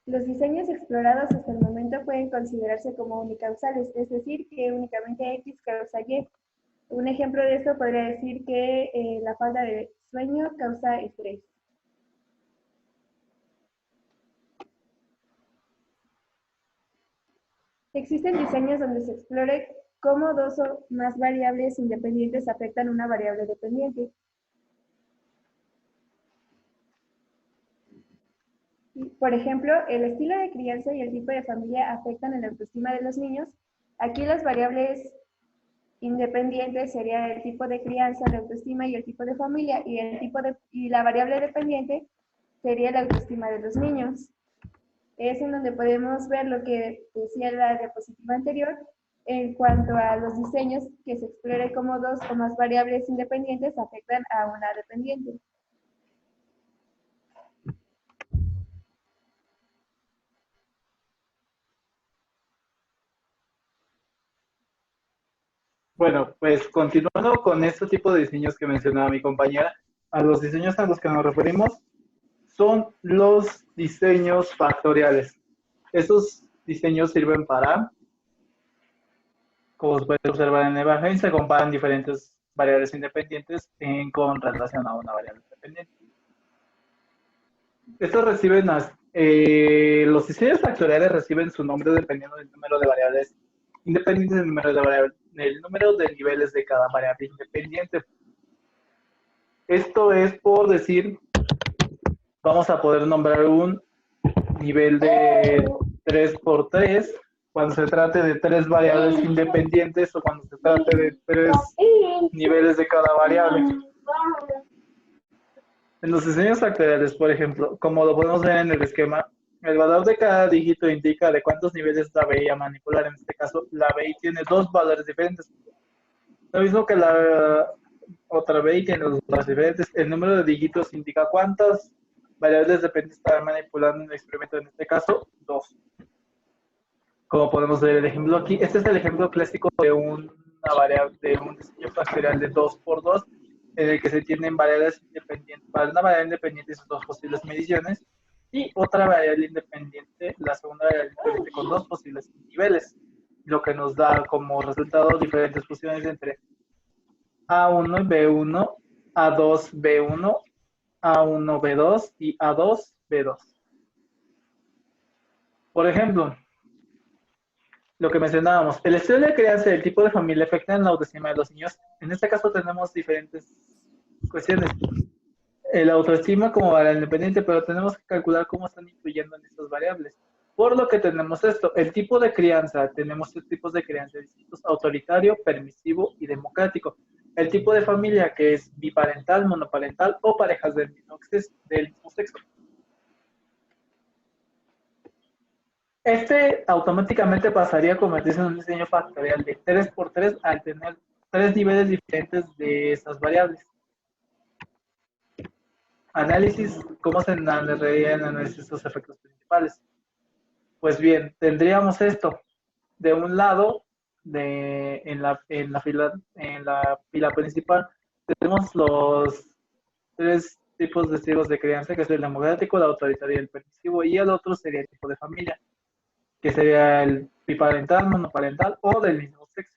Los diseños explorados hasta el momento pueden considerarse como unicausales, es decir, que únicamente X causa Y. Un ejemplo de esto podría decir que la falta de sueño causa estrés. Existen diseños donde se explore cómo dos o más variables independientes afectan una variable dependiente. Por ejemplo, el estilo de crianza y el tipo de familia afectan en la autoestima de los niños. Aquí las variables independientes serían el tipo de crianza, la autoestima y el tipo de familia, y la variable dependiente sería la autoestima de los niños. Es en donde podemos ver lo que decía la diapositiva anterior, En cuanto a los diseños que se explore cómo dos o más variables independientes afectan a una dependiente. Bueno, pues continuando con este tipo de diseños que mencionaba mi compañera, a los diseños a los que nos referimos son los diseños factoriales. Estos diseños sirven para, como se puede observar en la imagen, se comparan diferentes variables independientes con relación a una variable independiente. Estos reciben los diseños factoriales reciben su nombre dependiendo del número de variables independientes del número de niveles de cada variable independiente. Esto es por decir, vamos a poder nombrar un nivel de 3 por 3 cuando se trate de 3 variables independientes o cuando se trate de 3 niveles de cada variable. En los diseños factoriales, por ejemplo, como lo podemos ver en el esquema, el valor de cada dígito indica de cuántos niveles la BI a manipular. En este caso, la BI tiene dos valores diferentes. Lo mismo que la otra BI tiene dos valores diferentes. El número de dígitos indica cuántas variables dependientes está manipulando en el experimento. En este caso, dos. Como podemos ver el ejemplo aquí, este es el ejemplo clásico de una variable, de un diseño factorial de 2 por 2 en el que se tienen variables independientes, para una variable independiente son dos posibles mediciones y otra variable independiente, la segunda variable independiente con dos posibles niveles, lo que nos da como resultado diferentes fusiones entre A1 y B1, A2 B1, A1 B2 y A2 B2. Por ejemplo, lo que mencionábamos, el estudio de crianza del tipo de familia afecta en la autoestima de los niños. En este caso tenemos diferentes cuestiones. La autoestima como variable independiente, pero tenemos que calcular cómo están influyendo en estas variables. Por lo que tenemos esto, el tipo de crianza, tenemos tres tipos de crianza distintos, autoritario, permisivo y democrático. El tipo de familia que es biparental, monoparental o parejas del mismo sexo. Este automáticamente pasaría a convertirse en un diseño factorial de 3 por 3 al tener tres niveles diferentes de esas variables. Análisis, ¿cómo se analizarían estos efectos principales? Pues bien, tendríamos esto. De un lado, en la fila principal, tenemos los tres tipos de estilos de crianza, que es el democrático, el autoritario y el permisivo, y el otro sería el tipo de familia, que sería el biparental, monoparental o del mismo sexo,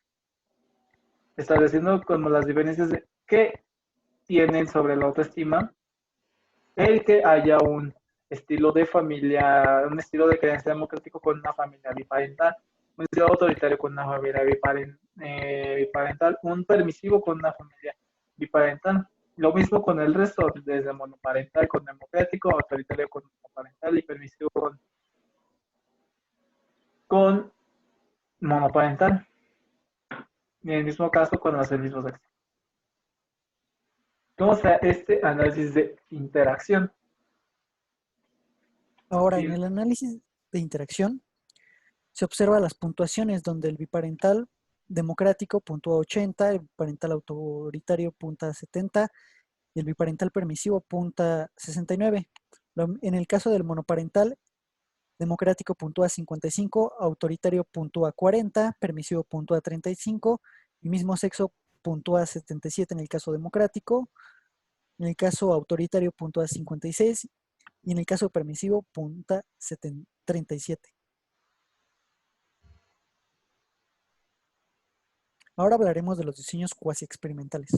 estableciendo como las diferencias que tienen sobre la autoestima el que haya un estilo de familia, un estilo de creencia democrático con una familia biparental, un estilo autoritario con una familia biparental, un permisivo con una familia biparental. Lo mismo con el resto, desde monoparental con democrático, autoritario con monoparental y permisivo con monoparental. Y en el mismo caso con los del mismo sexo. ¿Cómo está este análisis de interacción? Ahora, en el análisis de interacción, se observa las puntuaciones donde el biparental democrático puntúa 80, el biparental autoritario punta 70 y el biparental permisivo punta 69. En el caso del monoparental, democrático puntúa 55, autoritario puntúa 40, permisivo puntúa 35 y mismo sexo puntúa 77 en el caso democrático. En el caso autoritario puntúa 56 y en el caso permisivo punta 37. Ahora hablaremos de los diseños cuasi experimentales.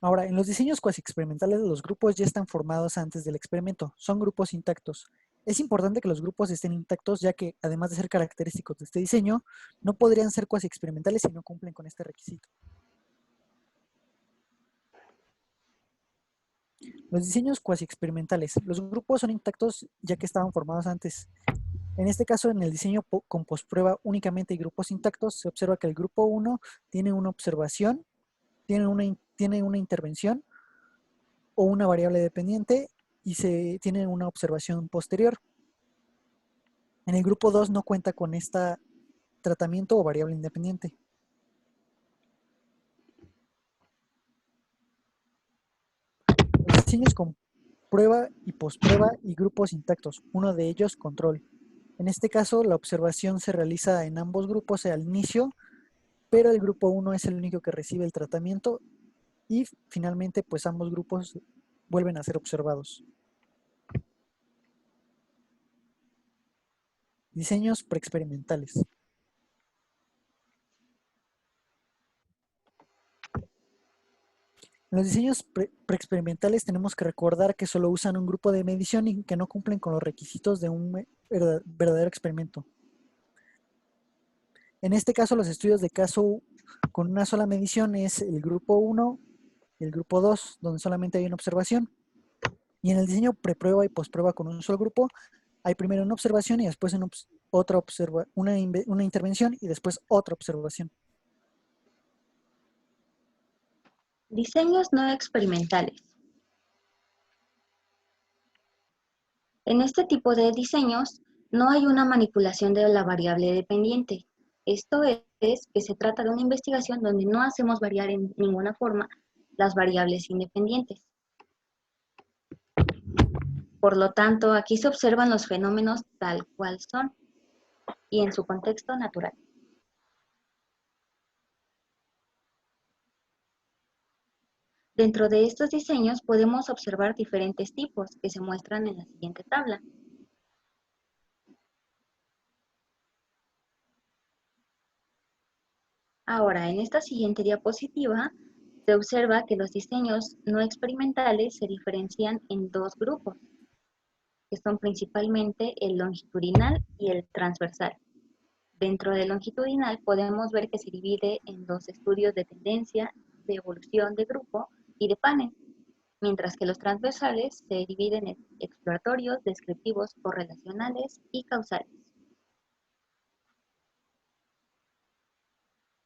Ahora, en los diseños cuasi experimentales los grupos ya están formados antes del experimento, son grupos intactos. Es importante que los grupos estén intactos ya que, además de ser característicos de este diseño, no podrían ser cuasi experimentales si no cumplen con este requisito. Los diseños cuasi experimentales. Los grupos son intactos ya que estaban formados antes. En este caso, en el diseño con postprueba únicamente hay grupos intactos. Se observa que el grupo 1 tiene una observación, tiene una intervención o una variable dependiente y se tiene una observación posterior. En el grupo 2 no cuenta con este tratamiento o variable independiente. Los diseños con prueba y posprueba y grupos intactos, uno de ellos control. En este caso, la observación se realiza en ambos grupos al inicio, pero el grupo 1 es el único que recibe el tratamiento y finalmente pues ambos grupos vuelven a ser observados. Diseños preexperimentales. En los diseños preexperimentales tenemos que recordar que solo usan un grupo de medición y que no cumplen con los requisitos de un verdadero experimento. En este caso, los estudios de caso con una sola medición es el grupo 1 y el grupo 2, donde solamente hay una observación. Y en el diseño preprueba y posprueba con un solo grupo, hay primero una observación y después una intervención y después otra observación. Diseños no experimentales. En este tipo de diseños no hay una manipulación de la variable dependiente. Esto es que se trata de una investigación donde no hacemos variar en ninguna forma las variables independientes. Por lo tanto, aquí se observan los fenómenos tal cual son y en su contexto natural. Dentro de estos diseños podemos observar diferentes tipos que se muestran en la siguiente tabla. Ahora, en esta siguiente diapositiva, se observa que los diseños no experimentales se diferencian en dos grupos, que son principalmente el longitudinal y el transversal. Dentro del longitudinal podemos ver que se divide en dos estudios de tendencia, de evolución de grupo y de panel, mientras que los transversales se dividen en exploratorios, descriptivos, correlacionales y causales.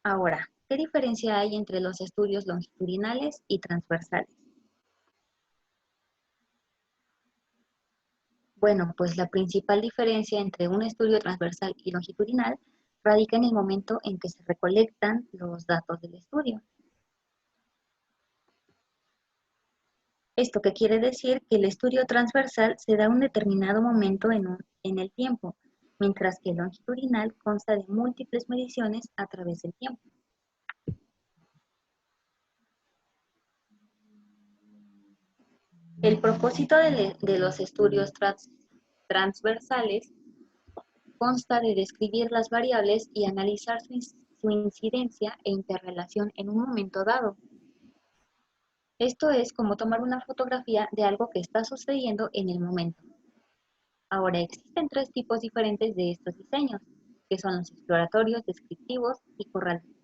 Ahora, ¿qué diferencia hay entre los estudios longitudinales y transversales? Bueno, pues la principal diferencia entre un estudio transversal y longitudinal radica en el momento en que se recolectan los datos del estudio. Esto que quiere decir que el estudio transversal se da a un determinado momento en el tiempo, mientras que el longitudinal consta de múltiples mediciones a través del tiempo. El propósito de los estudios transversales consta de describir las variables y analizar su incidencia e interrelación en un momento dado. Esto es como tomar una fotografía de algo que está sucediendo en el momento. Ahora, existen tres tipos diferentes de estos diseños, que son los exploratorios, descriptivos y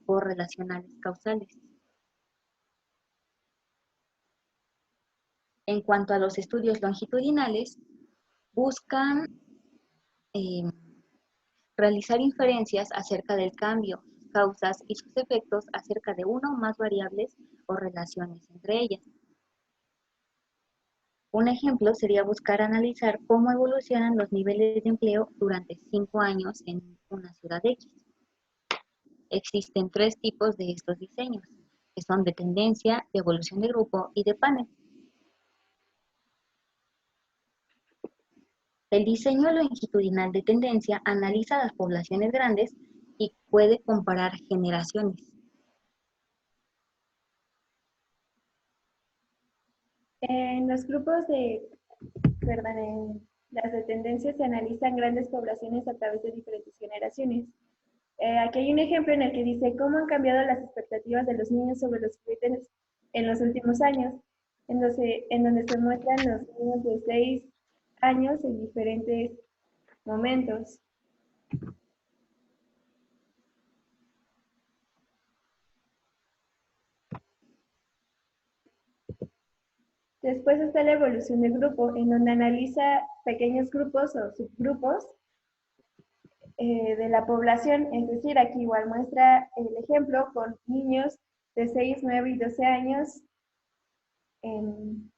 correlacionales causales. En cuanto a los estudios longitudinales, buscan realizar inferencias acerca del cambio, sus causas y sus efectos acerca de una o más variables o relaciones entre ellas. Un ejemplo sería buscar analizar cómo evolucionan los niveles de empleo durante 5 años en una ciudad X. Existen tres tipos de estos diseños, que son de tendencia, de evolución de grupo y de panel. El diseño longitudinal de tendencia analiza las poblaciones grandes y puede comparar generaciones. En los grupos en las de tendencia se analizan grandes poblaciones a través de diferentes generaciones. Aquí hay un ejemplo en el que dice cómo han cambiado las expectativas de los niños sobre los juguetes en los últimos años, en donde se muestran los niños de 6 años en diferentes momentos. Después está la evolución de grupo, en donde analiza pequeños grupos o subgrupos de la población, es decir, aquí igual muestra el ejemplo con niños de 6, 9 y 12 años en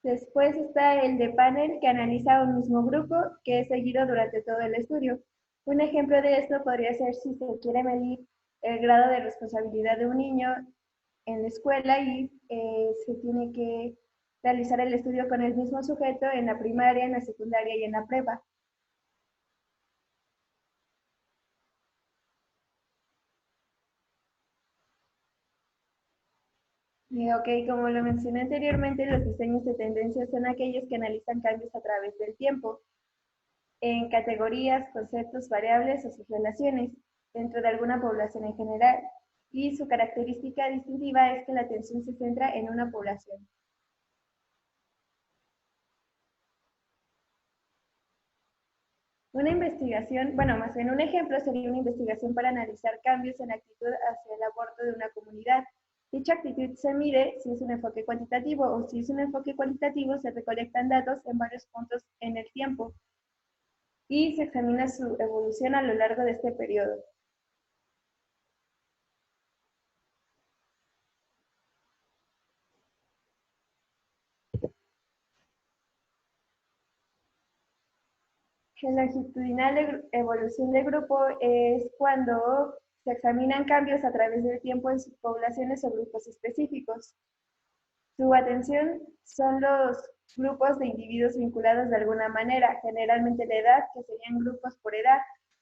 Después está el de panel, que analiza un mismo grupo que es seguido durante todo el estudio. Un ejemplo de esto podría ser si se quiere medir el grado de responsabilidad de un niño en la escuela y se tiene que realizar el estudio con el mismo sujeto en la primaria, en la secundaria y en la prepa. Ok, como lo mencioné anteriormente, los diseños de tendencias son aquellos que analizan cambios a través del tiempo, en categorías, conceptos, variables o sus relaciones dentro de alguna población en general, y su característica distintiva es que la atención se centra en una población. Una investigación, bueno, más bien un ejemplo sería una investigación para analizar cambios en la actitud hacia el aborto de una comunidad. Dicha actitud se mide si es un enfoque cuantitativo o si es un enfoque cualitativo, se recolectan datos en varios puntos en el tiempo y se examina su evolución a lo largo de este periodo. La longitudinal evolución de grupo es cuando se examinan cambios a través del tiempo en subpoblaciones o grupos específicos. Su atención son los grupos de individuos vinculados de alguna manera, generalmente de edad, que serían grupos por edad.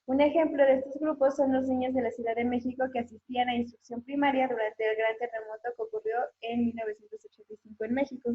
Un ejemplo de estos grupos son los niños de la Ciudad de México que asistían a instrucción primaria durante el gran terremoto que ocurrió en 1985 en México.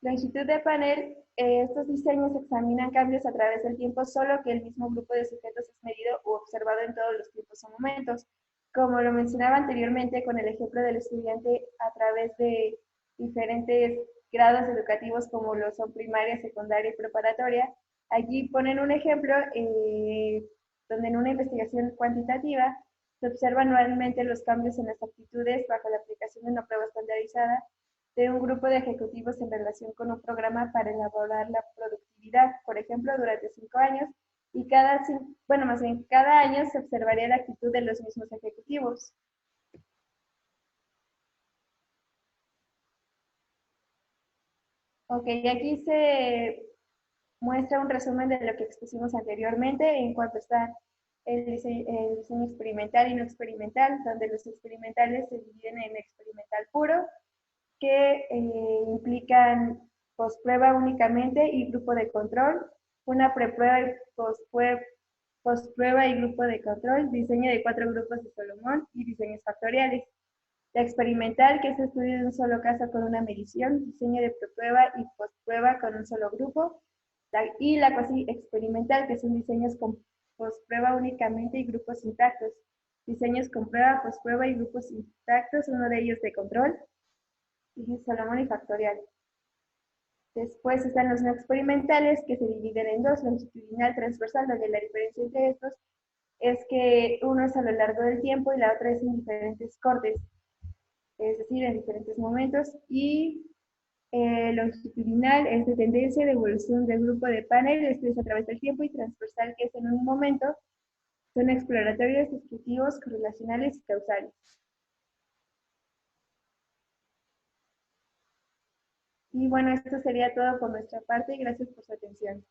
Longitud de panel, estos diseños examinan cambios a través del tiempo, solo que el mismo grupo de sujetos es medido u observado en todos los tiempos o momentos. Como lo mencionaba anteriormente con el ejemplo del estudiante a través de diferentes grados educativos como lo son primaria, secundaria y preparatoria, allí ponen un ejemplo donde en una investigación cuantitativa se observan anualmente los cambios en las aptitudes bajo la aplicación de una prueba estandarizada de un grupo de ejecutivos en relación con un programa para elaborar la productividad, por ejemplo, durante 5 años, y cada año se observaría la actitud de los mismos ejecutivos. Ok, aquí se muestra un resumen de lo que expusimos anteriormente en cuanto está el diseño experimental y no experimental, donde los experimentales se dividen en experimental puro, que implican posprueba únicamente y grupo de control, una preprueba y posprueba y grupo de control, diseño de 4 grupos de Solomón y diseños factoriales. La experimental, que es estudio de un solo caso con una medición, diseño de preprueba y posprueba con un solo grupo, y la cuasi experimental, que son diseños con posprueba únicamente y grupos intactos, diseños con prueba, posprueba y grupos intactos, uno de ellos de control, y Solomón y factorial. Después están los no experimentales, que se dividen en dos, longitudinal, transversal, donde la diferencia entre estos es que uno es a lo largo del tiempo y la otra es en diferentes cortes, es decir, en diferentes momentos, y longitudinal es de tendencia de evolución del grupo de panel, esto es a través del tiempo, y transversal, que es en un momento, son exploratorios, descriptivos, correlacionales y causales. Y bueno, esto sería todo por nuestra parte y gracias por su atención.